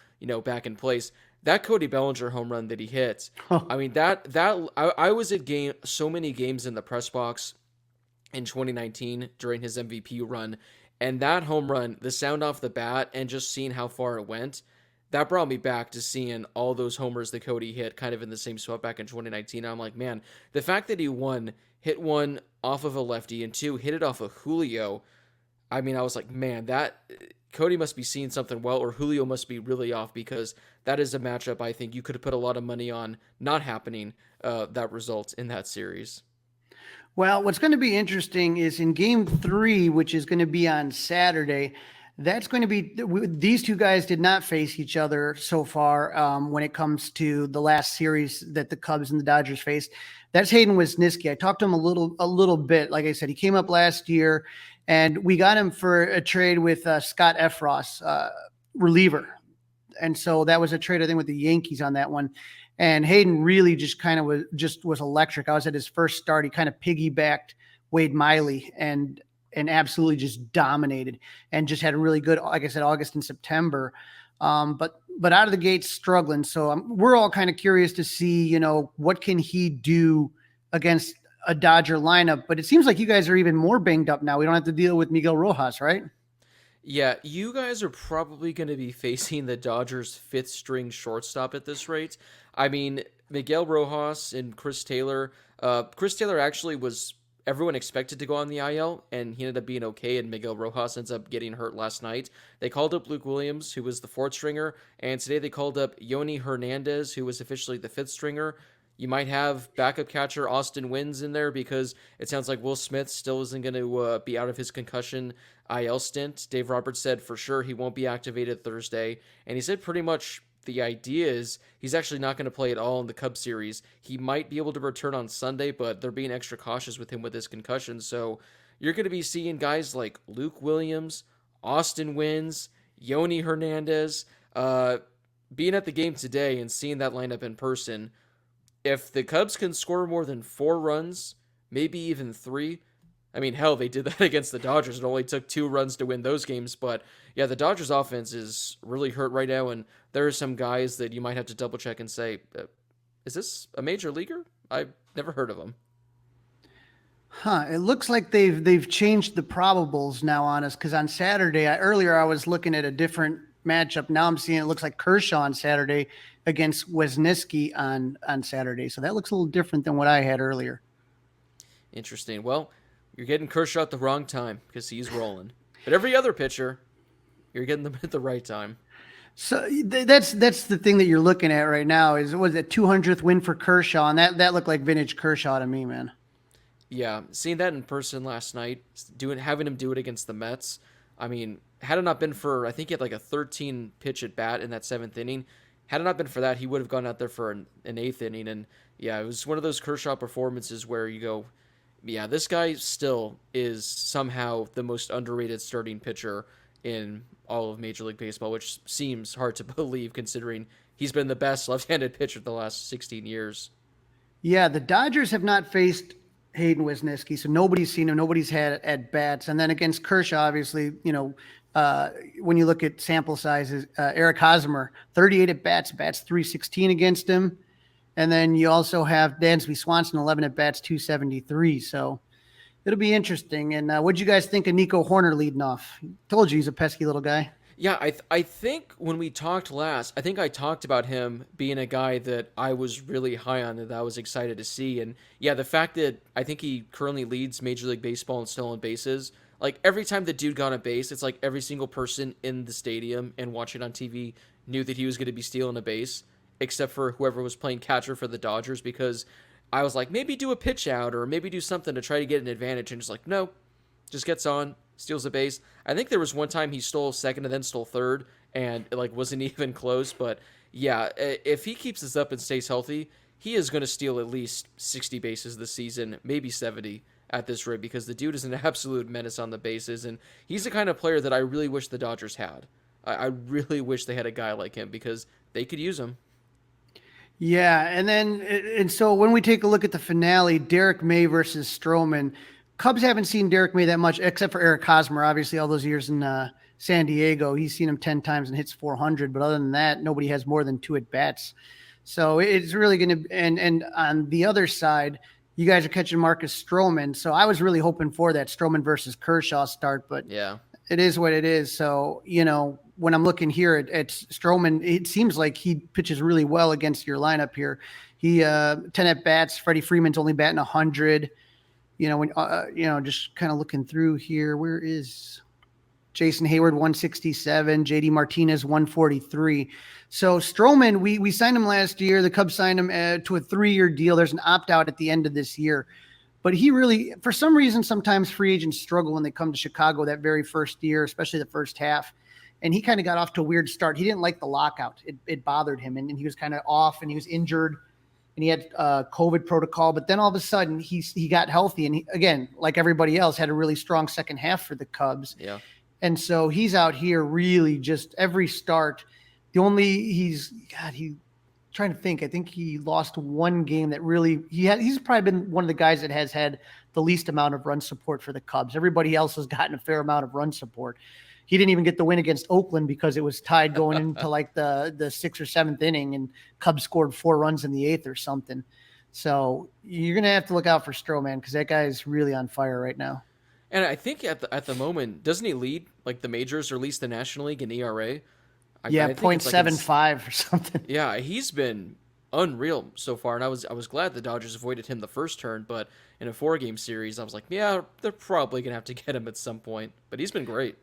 back in place, that Cody Bellinger home run that he hit, I was at so many games in the press box in 2019 during his MVP run, and that home run, the sound off the bat and just seeing how far it went, that brought me back to seeing all those homers that Cody hit kind of in the same spot back in 2019. I'm like, man, the fact that he hit 1 off of a lefty, and 2 hit it off of Julio, I was like, man, that Cody must be seeing something well, or Julio must be really off, because that is a matchup I think you could have put a lot of money on not happening, that result in that series. Well, what's going to be interesting is in game 3, which is going to be on Saturday, that's going to be, these two guys did not face each other so far when it comes to the last series that the Cubs and the Dodgers faced. That's Hayden Wesneski. I talked to him a little bit. Like I said, he came up last year, and we got him for a trade with Scott Efros, reliever. And so that was a trade, I think, with the Yankees on that one. And Hayden really just kind of was electric. I was at his first start. He kind of piggybacked Wade Miley and absolutely just dominated, and just had a really good, like I said, August and September. But out of the gate struggling. So we're all kind of curious to see, what can he do against a Dodger lineup. But it seems like you guys are even more banged up now. We don't have to deal with Miguel Rojas, right? Yeah, you guys are probably going to be facing the Dodgers' fifth string shortstop at this rate. I mean, Miguel Rojas and Chris Taylor. Chris Taylor actually was, everyone expected to go on the IL, and he ended up being okay, and Miguel Rojas ends up getting hurt last night. They called up Luke Williams, who was the fourth stringer, and today they called up Yoni Hernandez, who was officially the fifth stringer. You might have backup catcher Austin Wynns in there, because it sounds like Will Smith still isn't going to be out of his concussion IL stint. Dave Roberts said for sure he won't be activated Thursday, and he said pretty much the idea is he's actually not going to play at all in the Cubs series. He might be able to return on Sunday, but they're being extra cautious with him with his concussion. So you're going to be seeing guys like Luke Williams, Austin Wynns, Yoni Hernandez, being at the game today and seeing that lineup in person. If the Cubs can score more than 4 runs, maybe even 3, I mean, hell, they did that against the Dodgers. It only took 2 runs to win those games. But yeah, the Dodgers offense is really hurt right now. And there are some guys that you might have to double check and say, is this a major leaguer? I've never heard of him. It looks like they've changed the probables now on us. Cause on Saturday, earlier I was looking at a different matchup. Now I'm seeing it looks like Kershaw on Saturday against Wesneski on Saturday. So that looks a little different than what I had earlier. Interesting. Well, you're getting Kershaw at the wrong time because he's rolling. But every other pitcher, you're getting them at the right time. So that's the thing that you're looking at right now is, was it 200th win for Kershaw? And that looked like vintage Kershaw to me, man. Yeah, seeing that in person last night, having him do it against the Mets. I mean, had it not been for, I think he had like a 13 pitch at bat in that 7th inning. Had it not been for that, he would have gone out there for an 8th inning. And yeah, it was one of those Kershaw performances where you go, yeah, this guy still is somehow the most underrated starting pitcher in all of Major League Baseball, which seems hard to believe considering he's been the best left-handed pitcher the last 16 years. Yeah, the Dodgers have not faced Hayden Wesneski, so nobody's seen him. Nobody's had at bats. And then against Kershaw, obviously, when you look at sample sizes, Eric Hosmer, 38 at bats, bats 316 against him. And then you also have Dansby Swanson, 11 at bats, 273. So it'll be interesting. And what'd you guys think of Nico Horner leading off? Told you he's a pesky little guy. Yeah, I think when we talked last, I think I talked about him being a guy that I was really high on, that I was excited to see. And yeah, the fact that I think he currently leads Major League Baseball in stolen bases, like every time the dude got a base, it's like every single person in the stadium and watching on TV knew that he was going to be stealing a base, except for whoever was playing catcher for the Dodgers, because I was like, maybe do a pitch out or maybe do something to try to get an advantage. And just like, no, just gets on, steals a base. I think there was one time he stole second and then stole third, and it like wasn't even close. But yeah, if he keeps this up and stays healthy, he is going to steal at least 60 bases this season, maybe 70 at this rate, because the dude is an absolute menace on the bases, and he's the kind of player that I really wish the Dodgers had. I really wish they had a guy like him because they could use him. Yeah, and so when we take a look at the finale, Derek May versus Stroman, Cubs haven't seen Derek May that much, except for Eric Hosmer, obviously all those years in San Diego. He's seen him 10 times and hits 400, but other than that, nobody has more than 2 at-bats. So it's really going to – and on the other side, you guys are catching Marcus Stroman, so I was really hoping for that Stroman versus Kershaw start, but yeah, it is what it is. So, when I'm looking here at Stroman, it seems like he pitches really well against your lineup here. He 10 at bats. Freddie Freeman's only batting 100. Just kind of looking through here. Where is Jason Hayward 167, JD Martinez 143. So Stroman, we signed him last year. The Cubs signed him to a 3-year deal. There's an opt-out at the end of this year. But he really, for some reason, sometimes free agents struggle when they come to Chicago that very first year, especially the first half. And he kind of got off to a weird start. He didn't like the lockout. It bothered him. And he was kind of off and he was injured and he had COVID protocol. But then all of a sudden he got healthy. And he, again, like everybody else, had a really strong second half for the Cubs. Yeah. And so he's out here really just every start. He's trying to think. I think he lost one game that really he's probably been one of the guys that has had the least amount of run support for the Cubs. Everybody else has gotten a fair amount of run support. He didn't even get the win against Oakland because it was tied going into like the 6th or 7th inning, and Cubs scored 4 runs in the 8th or something. So you're going to have to look out for Stroman because that guy is really on fire right now. And I think at the moment, doesn't he lead like the majors or at least the National League in ERA? I 0.75 or something. Yeah, he's been unreal so far, and I was glad the Dodgers avoided him the first turn, but in a 4-game series, I was like, yeah, they're probably gonna have to get him at some point. But he's been great.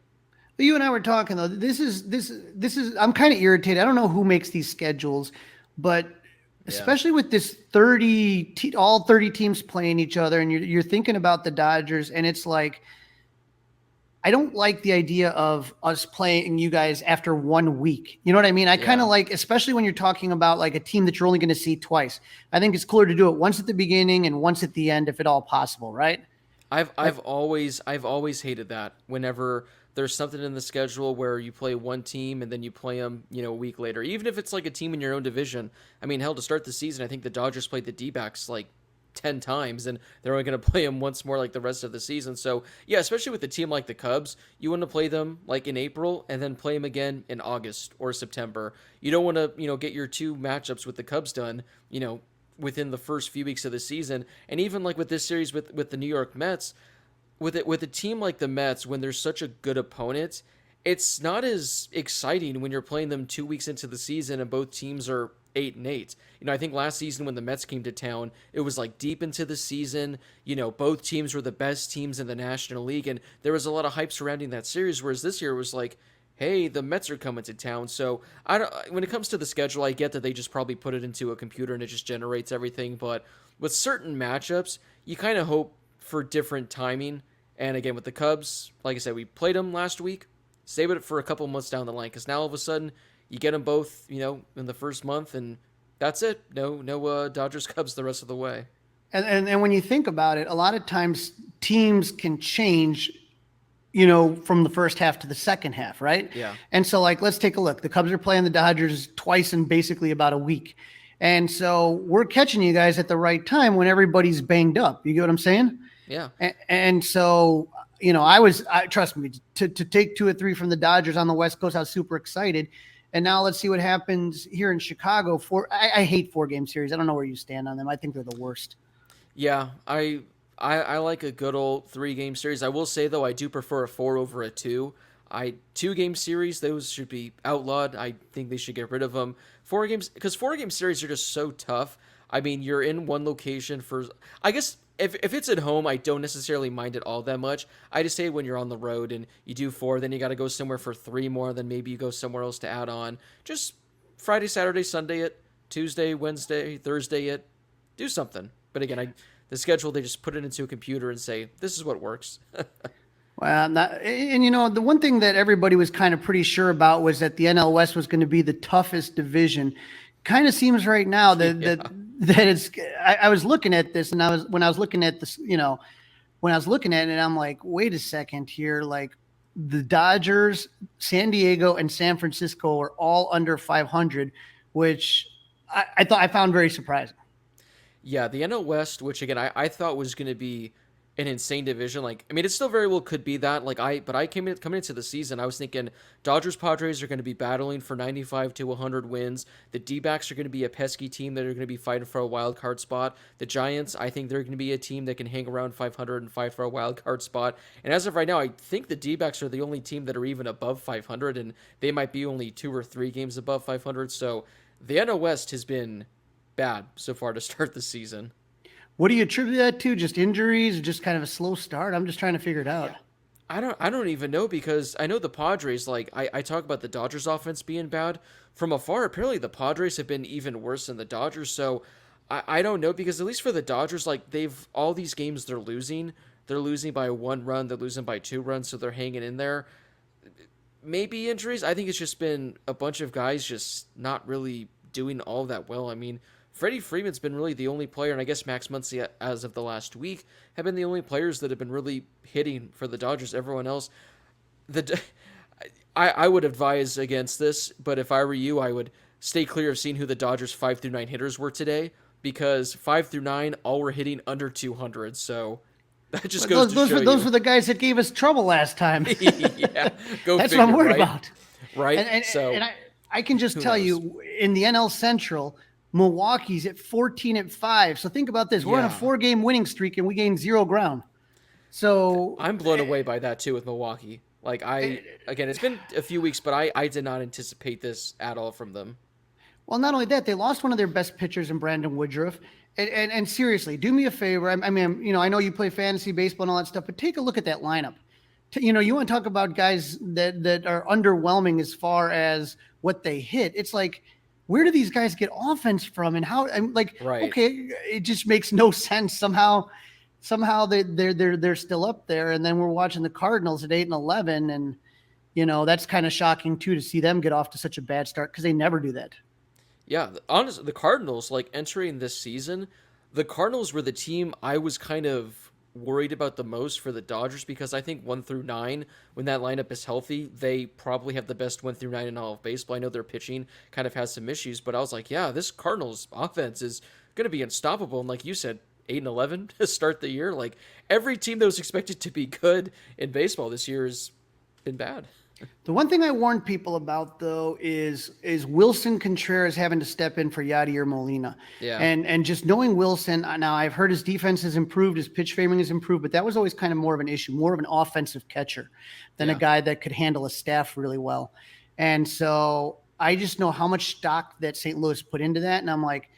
You and I were talking though. This is. I'm kind of irritated. I don't know who makes these schedules, but especially with this all 30 teams playing each other, and you're thinking about the Dodgers, and it's like, I don't like the idea of us playing you guys after 1 week. You know what I mean? I kind of like, especially when you're talking about like a team that you're only going to see twice. I think it's cooler to do it once at the beginning and once at the end, if at all possible, right? I've always hated that whenever there's something in the schedule where you play one team and then you play them, a week later, even if it's like a team in your own division. I mean, hell, to start the season, I think the Dodgers played the D-backs like 10 times, and they're only going to play them once more like the rest of the season. So yeah, especially with a team like the Cubs, you want to play them like in April and then play them again in August or September. You don't want to, get your 2 matchups with the Cubs done, within the first few weeks of the season. And even like with this series with the New York Mets, with a team like the Mets, when they're such a good opponent, it's not as exciting when you're playing them 2 weeks into the season and both teams are 8-8. I think last season when the Mets came to town, it was like deep into the season. Both teams were the best teams in the National League, and there was a lot of hype surrounding that series. Whereas this year it was like, hey, the Mets are coming to town. So when it comes to the schedule, I get that they just probably put it into a computer and it just generates everything. But with certain matchups, you kind of hope for different timing. And again, with the Cubs, like I said, we played them last week. Save it for a couple months down the line, because now all of a sudden you get them both, in the first month, and that's it. No Dodgers Cubs the rest of the way. And when you think about it, a lot of times teams can change, from the first half to the second half, right? Yeah. And so, like, let's take a look. The Cubs are playing the Dodgers twice in basically about a week. And so we're catching you guys at the right time when everybody's banged up. You get what I'm saying? Yeah. And so, trust me, to take 2 or 3 from the Dodgers on the West Coast, I was super excited. And now let's see what happens here in Chicago. I hate 4-game series. I don't know where you stand on them. I think they're the worst. Yeah, I like a good old 3-game series. I will say, though, I do prefer a 4 over a 2. 2-game series, those should be outlawed. I think they should get rid of them. 4 games, because 4-game series are just so tough. I mean, you're in one location for, I guess, if it's at home, I don't necessarily mind it all that much. I just say when you're on the road and you do 4, then you got to go somewhere for 3 more, then maybe you go somewhere else to add on. Just Friday, Saturday, Sunday it, Tuesday, Wednesday, Thursday it, do something. But again, the schedule, they just put it into a computer and say, this is what works. Well, the one thing that everybody was kind of pretty sure about was that the NL West was going to be the toughest division. Kind of seems right now that it's. I was looking at this, and when I was looking at this, when I was looking at it, I'm like, wait a second here, like the Dodgers, San Diego, and San Francisco are all under 500, which I found very surprising. Yeah, the NL West, which again I thought was going to be an insane division. Like, I mean, it still very well could be that. Coming into the season, I was thinking Dodgers Padres are going to be battling for 95 to 100 wins. The D-backs are going to be a pesky team that are going to be fighting for a wild card spot. The Giants, I think they're going to be a team that can hang around 500 and fight for a wild card spot. And as of right now, I think the D-backs are the only team that are even above 500, and they might be only 2 or 3 games above 500. So the NL West has been bad so far to start the season. What do you attribute that to? Just injuries, just kind of a slow start? I'm just trying to figure it out. I don't even know, because I know the Padres, like I talk about the Dodgers offense being bad from afar. Apparently the Padres have been even worse than the Dodgers. So I don't know, because at least for the Dodgers, like they've all these games they're losing. They're losing by 1 run, they're losing by 2 runs, so they're hanging in there. Maybe injuries. I think it's just been a bunch of guys just not really doing all that well. I mean, Freddie Freeman's been really the only player, and I guess Max Muncy, as of the last week, have been the only players that have been really hitting for the Dodgers. Everyone else, I would advise against this, but if I were you, I would stay clear of seeing who the Dodgers 5 through 9 hitters were today, because 5 through 9 all were hitting under 200. So that just goes to show you. Those were the guys that gave us trouble last time. Yeah, go That's figure, what I'm worried right? about. Right. And I can just tell you, in the NL Central, Milwaukee's at 14-5. So think about this. We're on a 4-game winning streak and we gained 0 ground. So I'm blown away by that too with Milwaukee. Like again, it's been a few weeks, but I did not anticipate this at all from them. Well, not only that, they lost one of their best pitchers in Brandon Woodruff. And seriously, do me a favor. I mean, I know you play fantasy baseball and all that stuff, but take a look at that lineup. You want to talk about guys that are underwhelming as far as what they hit. It's like, where do these guys get offense from, and how? I'm like, right. Okay, it just makes no sense. Somehow they're still up there, and then we're watching the Cardinals at 8-11, and that's kind of shocking too, to see them get off to such a bad start, because they never do that. Yeah, honestly, the Cardinals, like entering this season, the Cardinals were the team I was kind of worried about the most for the Dodgers, because I think 1 through 9, when that lineup is healthy, they probably have the best 1 through 9 in all of baseball. I know their pitching kind of has some issues, but I was like, yeah, this Cardinals offense is going to be unstoppable. And like you said, 8-11 to start the year. Like, every team that was expected to be good in baseball this year has been bad. The one thing I warned people about, though, is Wilson Contreras having to step in for Yadier Molina. Yeah. And just knowing Wilson, now I've heard his defense has improved, his pitch framing has improved, but that was always kind of more of an issue, more of an offensive catcher than a guy that could handle a staff really well. And so I just know how much stock that St. Louis put into that. And I'm like,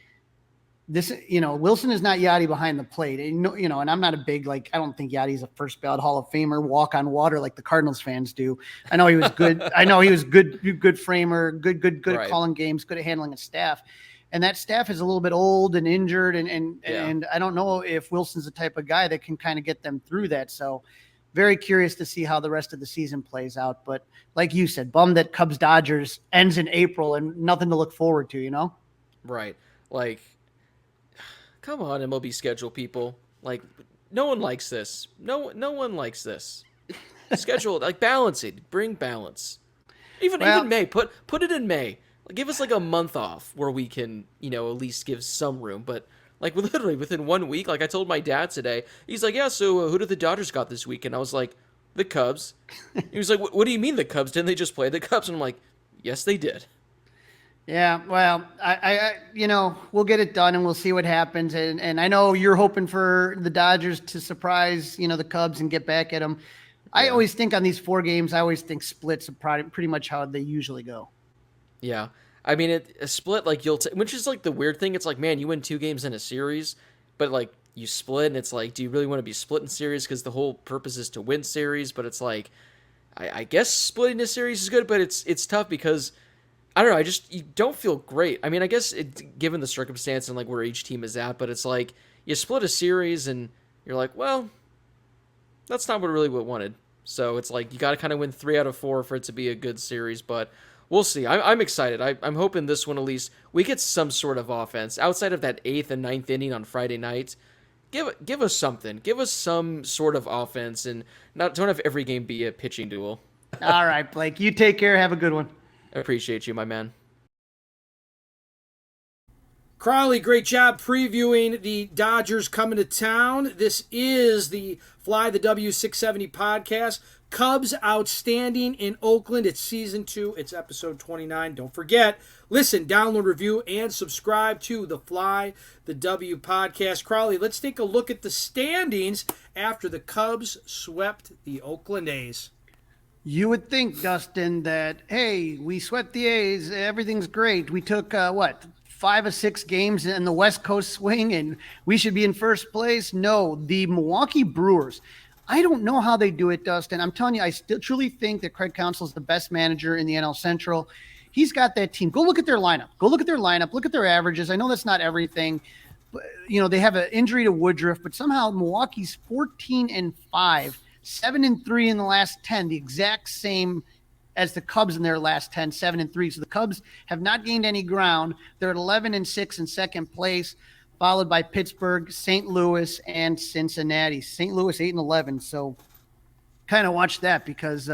this, Wilson is not Yadi behind the plate. And, and I'm not a big, I don't think Yadi's a first ballot Hall of Famer, walk on water like the Cardinals fans do. I know he was good. I know he was good framer, good right. at calling games, good at handling his staff. And that staff is a little bit old and injured. And I don't know if Wilson's the type of guy that can kind of get them through that. So very curious to see how the rest of the season plays out. But like you said, bummed that Cubs Dodgers ends in April and nothing to look forward to, Right. Like, come on, MLB schedule people. Like, no one likes this. No one likes this. Schedule, like, balance it. Bring balance. Even May. Put it in May. Give us like a month off where we can, at least give some room. But like, literally within 1 week, like I told my dad today, he's like, yeah, so who did the Dodgers got this week? And I was like, the Cubs. He was like, what do you mean the Cubs? Didn't they just play the Cubs? And I'm like, yes, they did. Yeah, well, I we'll get it done and we'll see what happens. And I know you're hoping for the Dodgers to surprise, the Cubs and get back at them. Yeah. I always think on these 4 games, I always think splits are pretty much how they usually go. Yeah. I mean, a split, like which is like the weird thing. It's like, man, you win 2 games in a series, but like you split and it's like, do you really want to be split in series? Because the whole purpose is to win series, but it's like, I guess splitting a series is good, but it's tough because I don't know. You don't feel great. I mean, I guess given the circumstance and like where each team is at, but it's like you split a series and you're like, well, that's not what really wanted. So it's like you got to kind of win 3 out of 4 for it to be a good series, but we'll see. I'm excited. I'm hoping this one at least we get some sort of offense outside of that 8th and 9th inning on Friday night. Give us something. Give us some sort of offense and don't have every game be a pitching duel. All right, Blake. You take care. Have a good one. I appreciate you, my man. Crawly, great job previewing the Dodgers coming to town. This is the Fly the W670 podcast. Cubs outstanding in Oakland. It's season 2. It's episode 29. Don't forget, listen, download, review, and subscribe to the Fly the W podcast. Crawly, let's take a look at the standings after the Cubs swept the Oakland A's. You would think, Dustin, that, hey, we swept the A's. Everything's great. We took, 5 of 6 games in the West Coast swing, and we should be in first place. No, the Milwaukee Brewers. I don't know how they do it, Dustin. I'm telling you, I still truly think that Craig Counsell is the best manager in the NL Central. He's got that team. Go look at their lineup. Look at their averages. I know that's not everything. But, they have an injury to Woodruff, but somehow Milwaukee's 14-5, 7-3 in the last 10, the exact same as the Cubs in their last 10, 7-3. So the Cubs have not gained any ground. They're at 11-6 in second place, followed by Pittsburgh, St. Louis, and Cincinnati. St. Louis 8-11. So kind of watch that because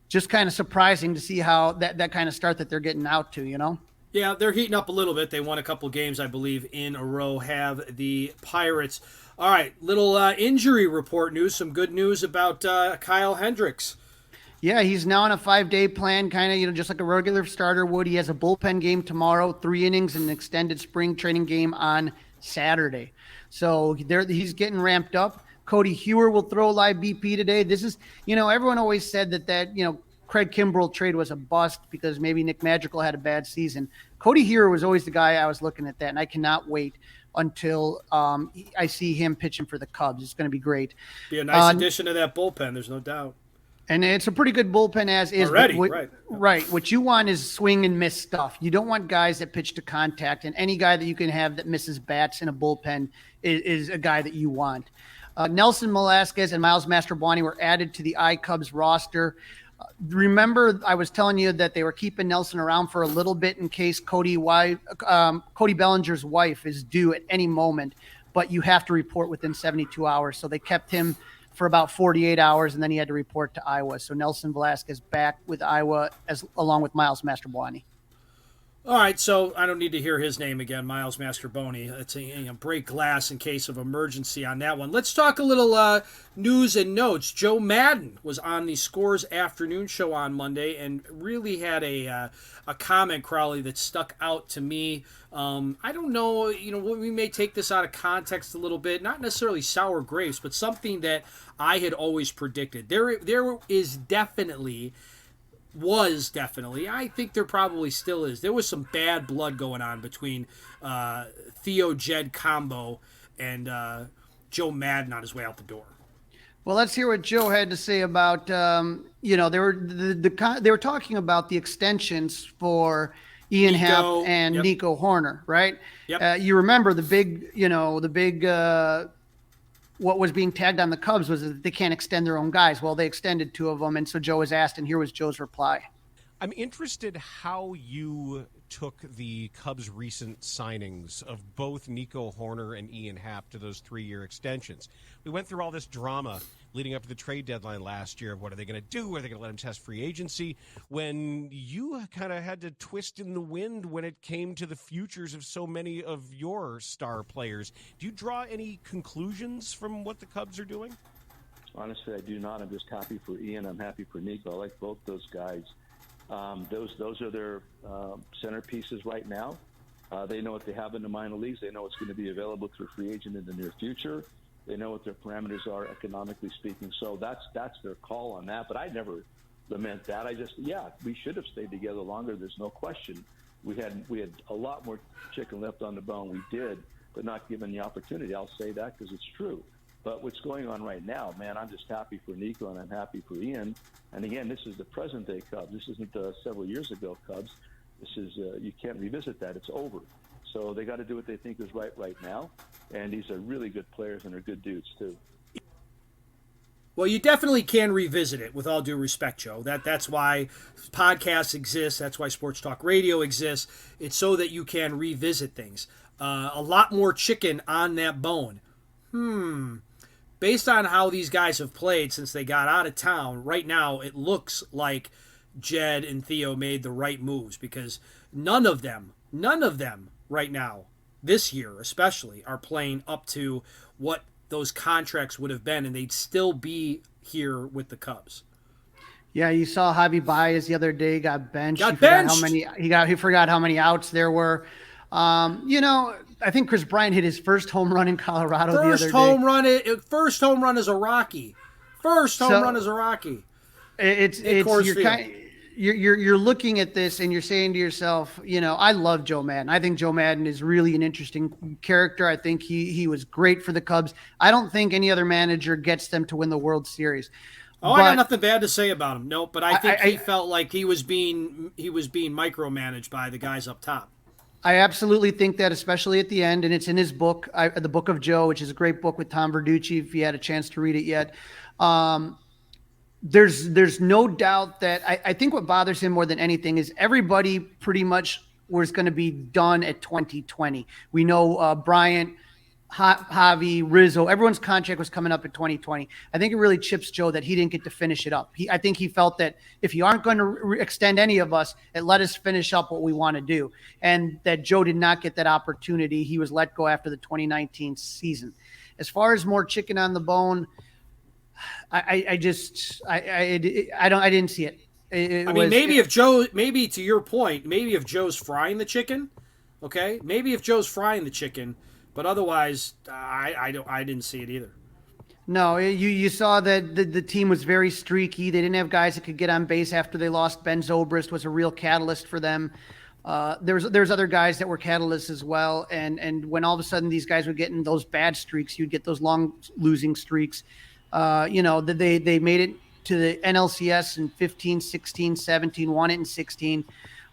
just kind of surprising to see how that kind of start that they're getting out to, Yeah, they're heating up a little bit. They won a couple games, I believe, in a row, have the Pirates. All right, little injury report news. Some good news about Kyle Hendricks. Yeah, he's now on a 5-day plan, kind of, just like a regular starter would. He has a bullpen game tomorrow, 3 innings, and an extended spring training game on Saturday. So he's getting ramped up. Cody Hewer will throw live BP today. This is, everyone always said that Craig Kimbrell trade was a bust because maybe Nick Madrigal had a bad season. Cody Hewer was always the guy I was looking at that, and I cannot wait until I see him pitching for the Cubs. It's going to be great. Be a nice addition to that bullpen, there's no doubt. And it's a pretty good bullpen as is. Already, right. What you want is swing and miss stuff. You don't want guys that pitch to contact, and any guy that you can have that misses bats in a bullpen is a guy that you want. Nelson Velasquez and Miles Mastrobuoni were added to the iCubs roster. Remember, I was telling you that they were keeping Nelson around for a little bit in case Cody Bellinger's wife is due at any moment, but you have to report within 72 hours. So they kept him for about 48 hours, and then he had to report to Iowa. So Nelson Velasquez back with Iowa along with Miles Mastrobuoni. All right, so I don't need to hear his name again, Miles Mastrobuoni. It's a break glass in case of emergency on that one. Let's talk a little news and notes. Joe Maddon was on the Scores afternoon show on Monday and really had a comment, Crawly, that stuck out to me. I don't know, we may take this out of context a little bit, not necessarily sour grapes, but something that I had always predicted. There was definitely, I think there probably still is, there was some bad blood going on between Theo Jed combo and Joe Maddon on his way out the door. Well, let's hear what Joe had to say about, they were talking about the extensions for Ian Happ and yep. Nico Horner, right? Yep. You remember the big what was being tagged on the Cubs was that they can't extend their own guys. Well, they extended 2 of them, and so Joe was asked, and here was Joe's reply. I'm interested how you took the Cubs' recent signings of both Nico Horner and Ian Happ to those 3-year extensions. We went through all this drama leading up to the trade deadline last year of what are they going to do? Are they going to let him test free agency? When you kind of had to twist in the wind when it came to the futures of so many of your star players. Do you draw any conclusions from what the Cubs are doing? Honestly, I do not. I'm just happy for Ian. I'm happy for Nico. I like both those guys. Those are their centerpieces right now. They know what they have in the minor leagues. They know what's going to be available through free agent in the near future. They know what their parameters are economically speaking. So that's their call on that. But I never lament that. We should have stayed together longer. There's no question. We had a lot more chicken left on the bone. We did, but not given the opportunity. I'll say that because it's true. But what's going on right now, man, I'm just happy for Nico and I'm happy for Ian. And again, this is the present day Cubs. This isn't several years ago Cubs. This is you can't revisit that. It's over. So they got to do what they think is right now. And these are really good players and they're good dudes too. Well, you definitely can revisit it, with all due respect, Joe. That's why podcasts exist. That's why sports talk radio exists. It's so that you can revisit things. A lot more chicken on that bone. Based on how these guys have played since they got out of town, right now it looks like Jed and Theo made the right moves because none of them right now, this year especially, are playing up to what those contracts would have been, and they'd still be here with the Cubs. Yeah, you saw Javi Baez the other day got benched. He forgot how many outs there were. I think Chris Bryant hit his first home run in Colorado the other day. First home run as a Rocky. you're looking at this and you're saying to yourself, I love Joe Maddon. I think Joe Maddon is really an interesting character. I think he was great for the Cubs. I don't think any other manager gets them to win the World Series. Oh, I got nothing bad to say about him. Nope, but I think he felt like he was being micromanaged by the guys up top. I absolutely think that, especially at the end, and it's in his book, The Book of Joe, which is a great book with Tom Verducci, if you had a chance to read it yet. There's no doubt that I think what bothers him more than anything is everybody pretty much was going to be done at 2020. We know Bryant, Javi, Rizzo, everyone's contract was coming up in 2020. I think it really chips Joe that he didn't get to finish it up. I think he felt that if you aren't going to extend any of us, let us finish up what we want to do. And that Joe did not get that opportunity. He was let go after the 2019 season. As far as more chicken on the bone, I didn't see it. Maybe to your point, maybe if Joe's frying the chicken, okay, maybe if Joe's frying the chicken. But otherwise, I didn't see it either. No, you saw that the team was very streaky. They didn't have guys that could get on base after they lost. Ben Zobrist was a real catalyst for them. There's other guys that were catalysts as well. And when all of a sudden these guys were getting those bad streaks, you'd get those long losing streaks. They made it to the NLCS in 15, 16, 17, won it in 16.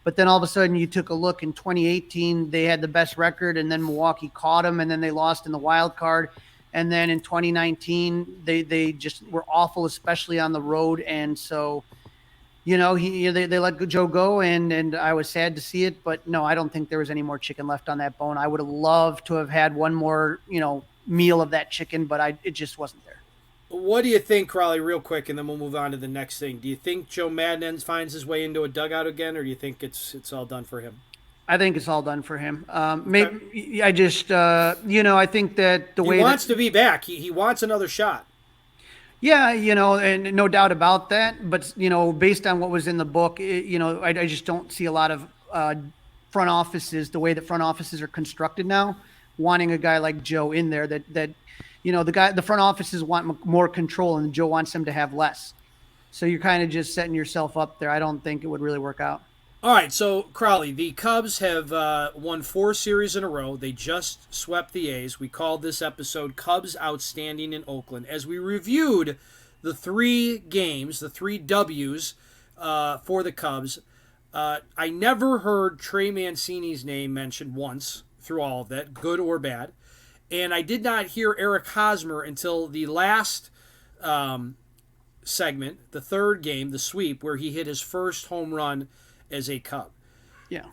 But then all of a sudden you took a look in 2018, they had the best record, and then Milwaukee caught them, and then they lost in the wild card. And then in 2019, they just were awful, especially on the road. And so, they let Joe go, and I was sad to see it. But no, I don't think there was any more chicken left on that bone. I would have loved to have had one more, meal of that chicken, but it just wasn't there. What do you think, Crawly, real quick, and then we'll move on to the next thing. Do you think Joe Maddon finds his way into a dugout again, or do you think it's all done for him? I think it's all done for him. Maybe I just, I think that the way he wants to be back. He wants another shot. Yeah, and no doubt about that. But, based on what was in the book, I just don't see a lot of front offices, the way that front offices are constructed now, wanting a guy like Joe in there that the front offices want more control, and Joe wants them to have less. So you're kind of just setting yourself up there. I don't think it would really work out. All right, so Crawly, the Cubs have won 4 series in a row. They just swept the A's. We called this episode Cubs Outstanding in Oakland. As we reviewed the 3 games, the 3 W's for the Cubs, I never heard Trey Mancini's name mentioned once through all of that, good or bad. And I did not hear Eric Hosmer until the last segment, the 3rd game, the sweep, where he hit his first home run as a Cub. Yeah.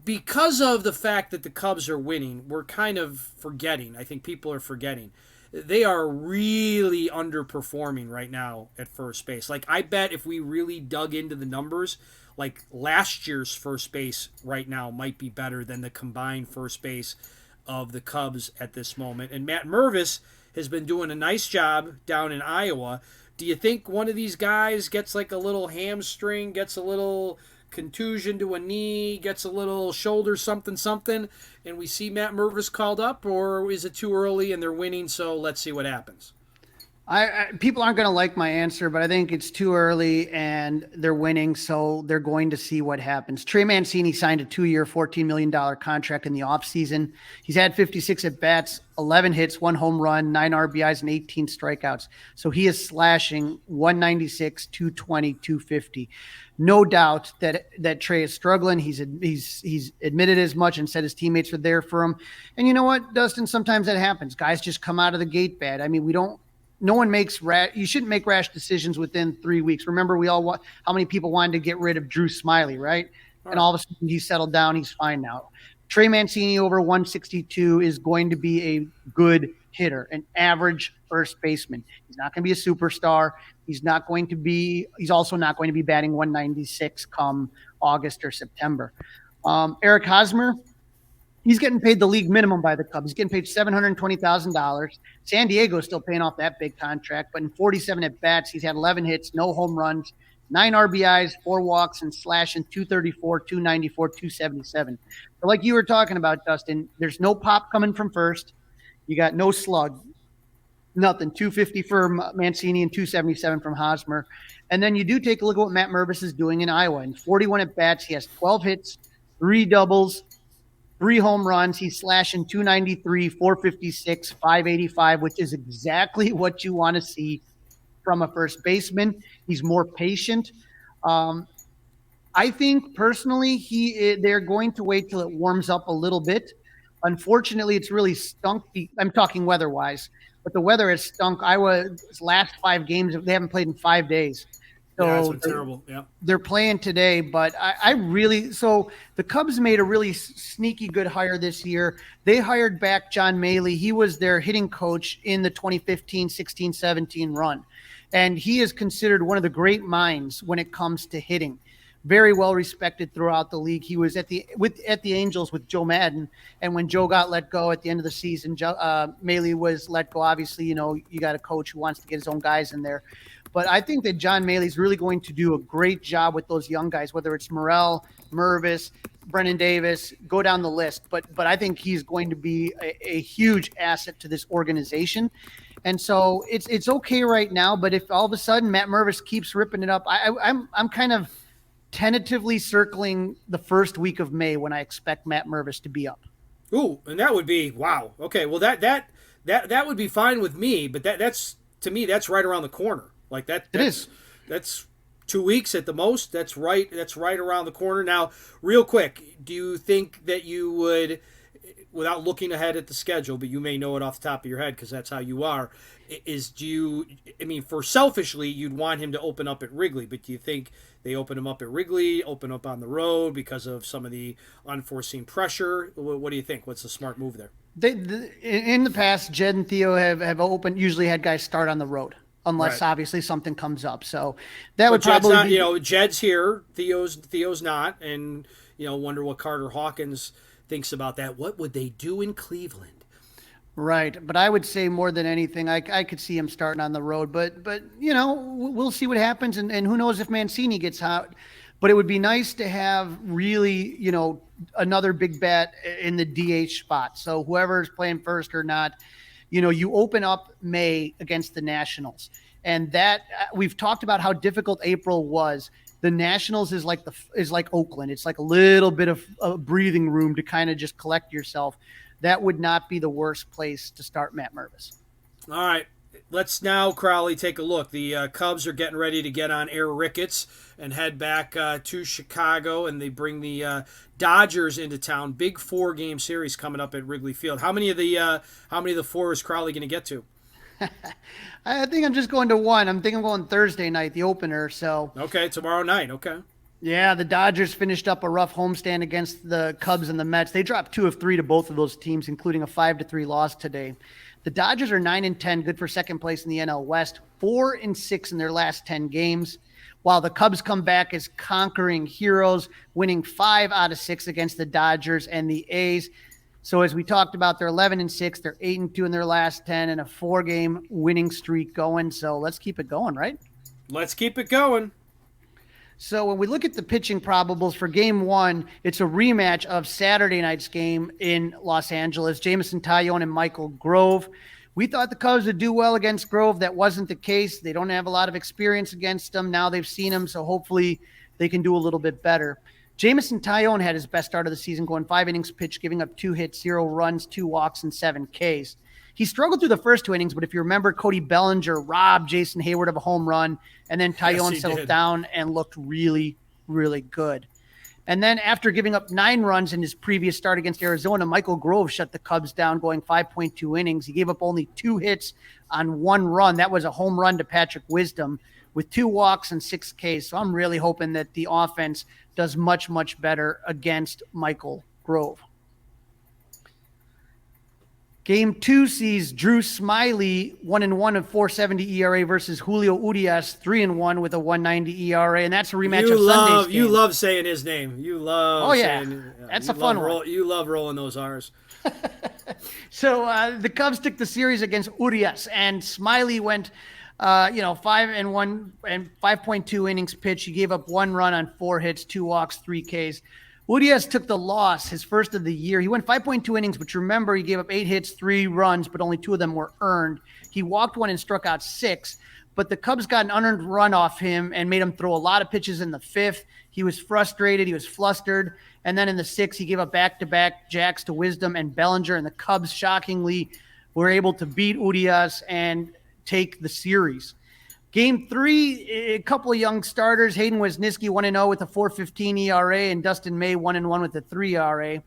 Because of the fact that the Cubs are winning, we're kind of forgetting. I think people are forgetting. They are really underperforming right now at first base. Like, I bet if we really dug into the numbers, like last year's first base right now might be better than the combined first base of the Cubs at this moment. And Matt Mervis has been doing a nice job down in Iowa. Do you think one of these guys gets like a little hamstring, gets a little contusion to a knee, gets a little shoulder something, and we see Matt Mervis called up, or is it too early and they're winning, so let's see what happens? People aren't going to like my answer, but I think it's too early and they're winning, so they're going to see what happens. Trey Mancini signed a 2-year, $14 million contract in the offseason. He's had 56 at-bats, 11 hits, 1 home run, 9 RBIs, and 18 strikeouts. So he is slashing 196, 220, 250. No doubt that Trey is struggling. He's admitted as much and said his teammates are there for him. And you know what, Dustin? Sometimes that happens. Guys just come out of the gate bad. I mean, no one makes you shouldn't make rash decisions within 3 weeks. Remember, how many people wanted to get rid of Drew Smyly, right? And all of a sudden he's settled down. He's fine now. Trey Mancini over 162 is going to be a good hitter, an average first baseman. He's not going to be a superstar. He's also not going to be batting 196 come August or September. Eric Hosmer, he's getting paid the league minimum by the Cubs. He's getting paid $720,000. San Diego's still paying off that big contract, but in 47 at-bats, he's had 11 hits, no home runs, 9 RBIs, 4 walks, and slashing 234, 294, 277. So like you were talking about, Dustin, there's no pop coming from first. You got no slug. Nothing. 250 for Mancini and 277 from Hosmer. And then you do take a look at what Matt Mervis is doing in Iowa. In 41 at bats, he has 12 hits, 3 doubles, 3 home runs. He's slashing 293, 456, 585, which is exactly what you want to see from a first baseman. He's more patient. I think personally, they're going to wait till it warms up a little bit. Unfortunately, it's really stunk. I'm talking weather-wise, but the weather has stunk. Iowa's last 5 games, they haven't played in 5 days. So yeah, it's been terrible. Yeah, they're playing today, but so the Cubs made a really sneaky good hire this year. They hired back John Maley. He was their hitting coach in the 2015, 16, 17 run. And he is considered one of the great minds when it comes to hitting. Very well respected throughout the league. He was at the Angels with Joe Maddon, and when Joe got let go at the end of the season, Maley was let go. Obviously, you got a coach who wants to get his own guys in there. But I think that John Maley is really going to do a great job with those young guys, whether it's Morel, Mervis, Brennan Davis, go down the list. But I think he's going to be a huge asset to this organization. And so it's okay right now, but if all of a sudden Matt Mervis keeps ripping it up, I'm kind of tentatively circling the first week of May when I expect Matt Mervis to be up. Ooh, and that would be wow. Okay, well that would be fine with me, but that's to me that's right around the corner. Like that's 2 weeks at the most. That's right around the corner. Now, real quick, do you think that you would, without looking ahead at the schedule, but you may know it off the top of your head because that's how you are, for selfishly, you'd want him to open up at Wrigley, but do you think they open him up at Wrigley, open up on the road because of some of the unforeseen pressure? What do you think? What's the smart move there? In the past, Jed and Theo have usually had guys start on the road. Unless obviously something comes up, so that would Jed's probably not, Jed's here, Theo's not, and wonder what Carter Hawkins thinks about that. What would they do in Cleveland? Right, but I would say more than anything, I could see him starting on the road, but we'll see what happens, and who knows if Mancini gets hot. But it would be nice to have really another big bat in the DH spot. So whoever's playing first or not. You open up May against the Nationals, and that we've talked about how difficult April was. The Nationals is like Oakland. It's like a little bit of a breathing room to kind of just collect yourself. That would not be the worst place to start Matt Mervis. All right. Let's now, Crowley, take a look. The Cubs are getting ready to get on Air Ricketts and head back to Chicago, and they bring the Dodgers into town. Big 4-game series coming up at Wrigley Field. How many of the 4 is Crowley going to get to? I think I'm just going to 1. I'm going Thursday night, the opener. So okay, tomorrow night. Okay. Yeah, the Dodgers finished up a rough homestand against the Cubs and the Mets. They dropped 2 of 3 to both of those teams, including a 5-3 loss today. The Dodgers are 9-10, good for second place in the NL West, 4-6 in their last 10 games, while the Cubs come back as conquering heroes, winning 5 out of 6 against the Dodgers and the A's. So as we talked about, they're 11-6, they're 8-2 in their last 10, and a 4-game winning streak going. So let's keep it going, right? Let's keep it going. So when we look at the pitching probables for Game 1, it's a rematch of Saturday night's game in Los Angeles. Jameson Taillon and Michael Grove. We thought the Cubs would do well against Grove. That wasn't the case. They don't have a lot of experience against him. Now they've seen him, so hopefully they can do a little bit better. Jameson Taillon had his best start of the season, going 5 innings pitched, giving up 2 hits, 0 runs, 2 walks, and 7 Ks. He struggled through the first 2 innings, but if you remember, Cody Bellinger robbed Jason Hayward of a home run, and then Taillon settled down and looked really, really good. And then after giving up 9 runs in his previous start against Arizona, Michael Grove shut the Cubs down, going 5.2 innings. He gave up only 2 hits on 1 run. That was a home run to Patrick Wisdom with 2 walks and 6 Ks. So I'm really hoping that the offense does much, much better against Michael Grove. Game 2 sees Drew Smyly 1-1 of 4.70 ERA versus Julio Urias 3-1 with a 1.90 ERA, and that's a rematch of Sunday's game. You love saying his name. You love. Oh yeah, that's a fun one. You love rolling those R's. So the Cubs took the series against Urias, and Smyly went 5-1 and 5.2 innings pitched. He gave up 1 run on 4 hits, 2 walks, 3 Ks. Urias took the loss, his first of the year. He went 5.2 innings, but remember, he gave up 8 hits, 3 runs, but only 2 of them were earned. He walked 1 and struck out 6, but the Cubs got an unearned run off him and made him throw a lot of pitches in the 5th. He was frustrated. He was flustered. And then in the 6th, he gave up back-to-back jacks to Wisdom and Bellinger, and the Cubs shockingly were able to beat Urias and take the series. Game 3, a couple of young starters. Hayden Wesneski 1-0 with a 4.15 ERA, and Dustin May 1-1 with a 3 ERA.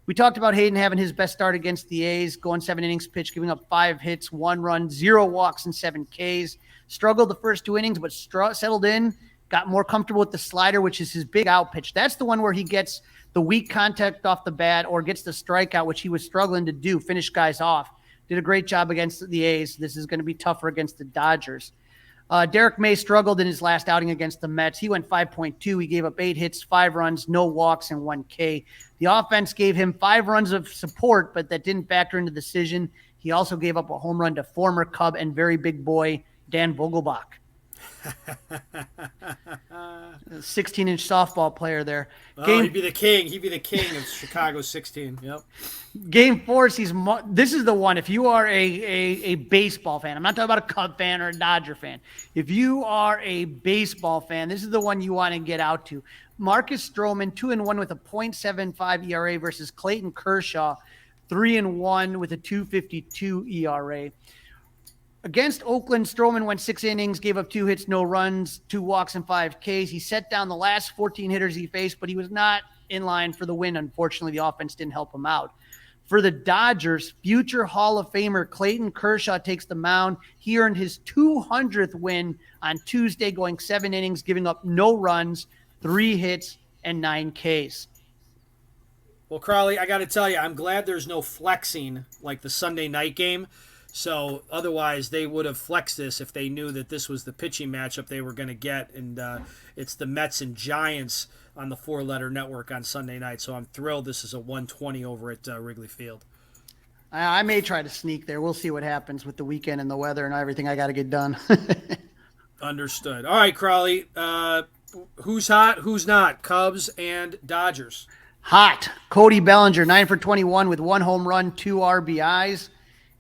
We talked about Hayden having his best start against the A's, going 7 innings pitched, giving up 5 hits, 1 run, 0 walks, and 7 Ks. Struggled the first 2 innings, but settled in, got more comfortable with the slider, which is his big out pitch. That's the one where he gets the weak contact off the bat or gets the strikeout, which he was struggling to do, finish guys off. Did a great job against the A's. This is going to be tougher against the Dodgers. Derek May struggled in his last outing against the Mets. He went 5.2. He gave up 8 hits, 5 runs, no walks, and 1 K. The offense gave him 5 runs of support, but that didn't factor into the decision. He also gave up a home run to former Cub and very big boy Dan Vogelbach. 16-inch softball player there. He'd be the king. He'd be the king of Chicago 16. Yep. Game 4 sees this is the one. If you are a baseball fan, I'm not talking about a Cub fan or a Dodger fan. If you are a baseball fan, this is the one you want to get out to. Marcus Stroman 2-1 with a .75 ERA versus Clayton Kershaw 3-1 with a 2.52 ERA. Against Oakland, Stroman went 6 innings, gave up 2 hits, no runs, 2 walks, and 5 Ks. He set down the last 14 hitters he faced, but he was not in line for the win. Unfortunately, the offense didn't help him out. For the Dodgers, future Hall of Famer Clayton Kershaw takes the mound. He earned his 200th win on Tuesday, going 7 innings, giving up no runs, 3 hits, and 9 Ks. Well, Crawly, I got to tell you, I'm glad there's no flexing like the Sunday night game. So otherwise, they would have flexed this if they knew that this was the pitching matchup they were going to get. And it's the Mets and Giants on the 4-letter network on Sunday night. So I'm thrilled this is a 120 over at Wrigley Field. I may try to sneak there. We'll see what happens with the weekend and the weather and everything I got to get done. Understood. All right, Crawly. Who's hot? Who's not? Cubs and Dodgers. Hot. Cody Bellinger, 9 for 21 with 1 home run, 2 RBIs.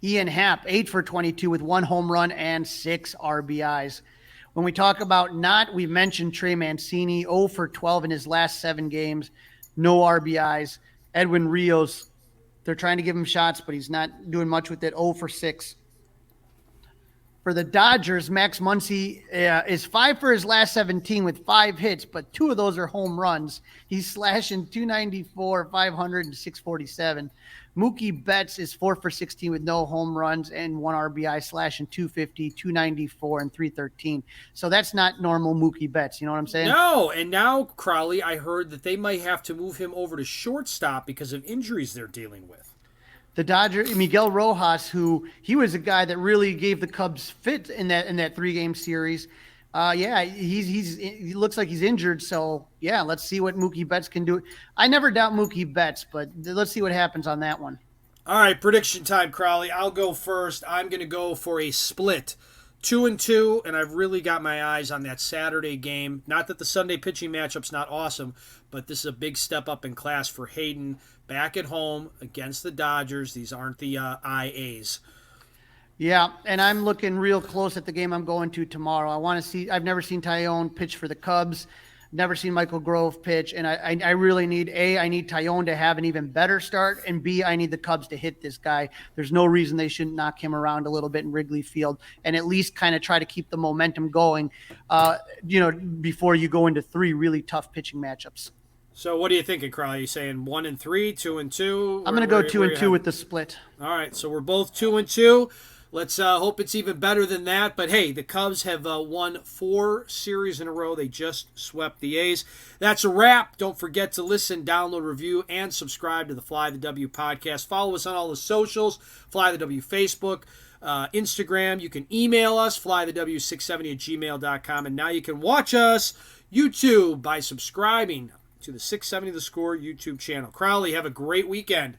Ian Happ, 8 for 22 with 1 home run and 6 RBIs. When we talk about not, we've mentioned Trey Mancini, 0 for 12 in his last 7 games, no RBIs. Edwin Rios, they're trying to give him shots, but he's not doing much with it, 0 for 6. For the Dodgers, Max Muncy is 5 for his last 17 with 5 hits, but 2 of those are home runs. He's slashing 294, 500, and 647. Mookie Betts is 4 for 16 with no home runs and 1 RBI, slashing 250, 294, and 313. So that's not normal Mookie Betts. You know what I'm saying? No, and now, Crawly, I heard that they might have to move him over to shortstop because of injuries they're dealing with. The Dodgers, Miguel Rojas, who he was a guy that really gave the Cubs fit in that 3-game series. He looks like he's injured. So yeah, let's see what Mookie Betts can do. I never doubt Mookie Betts, but let's see what happens on that one. All right, prediction time, Crawly. I'll go first. I'm going to go for a split, 2-2, and I've really got my eyes on that Saturday game. Not that the Sunday pitching matchup's not awesome, but this is a big step up in class for Hayden back at home against the Dodgers. These aren't the IAs. Yeah, and I'm looking real close at the game I'm going to tomorrow. I want to see. I've never seen Tyone pitch for the Cubs. Never seen Michael Grove pitch, and I really need I need Tyone to have an even better start, and B, I need the Cubs to hit this guy. There's no reason they shouldn't knock him around a little bit in Wrigley Field, and at least kind of try to keep the momentum going. Before you go into 3 really tough pitching matchups. So what are you thinking, Crawly? Are you saying 1-3, 2-2? I'm going to go 2-2 with the split. All right, so we're both 2-2. Let's hope it's even better than that. But, hey, the Cubs have won 4 series in a row. They just swept the A's. That's a wrap. Don't forget to listen, download, review, and subscribe to the Fly the W podcast. Follow us on all the socials, Fly the W Facebook, Instagram. You can email us, flythew670@gmail.com. And now you can watch us YouTube by subscribing to the 670 The Score YouTube channel. Crawly, have a great weekend.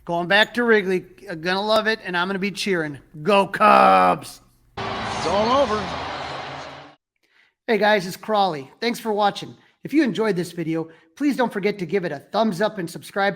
Going back to Wrigley, I'm going to love it, and I'm going to be cheering. Go Cubs! It's all over. Hey guys, it's Crawly. Thanks for watching. If you enjoyed this video, please don't forget to give it a thumbs up and subscribe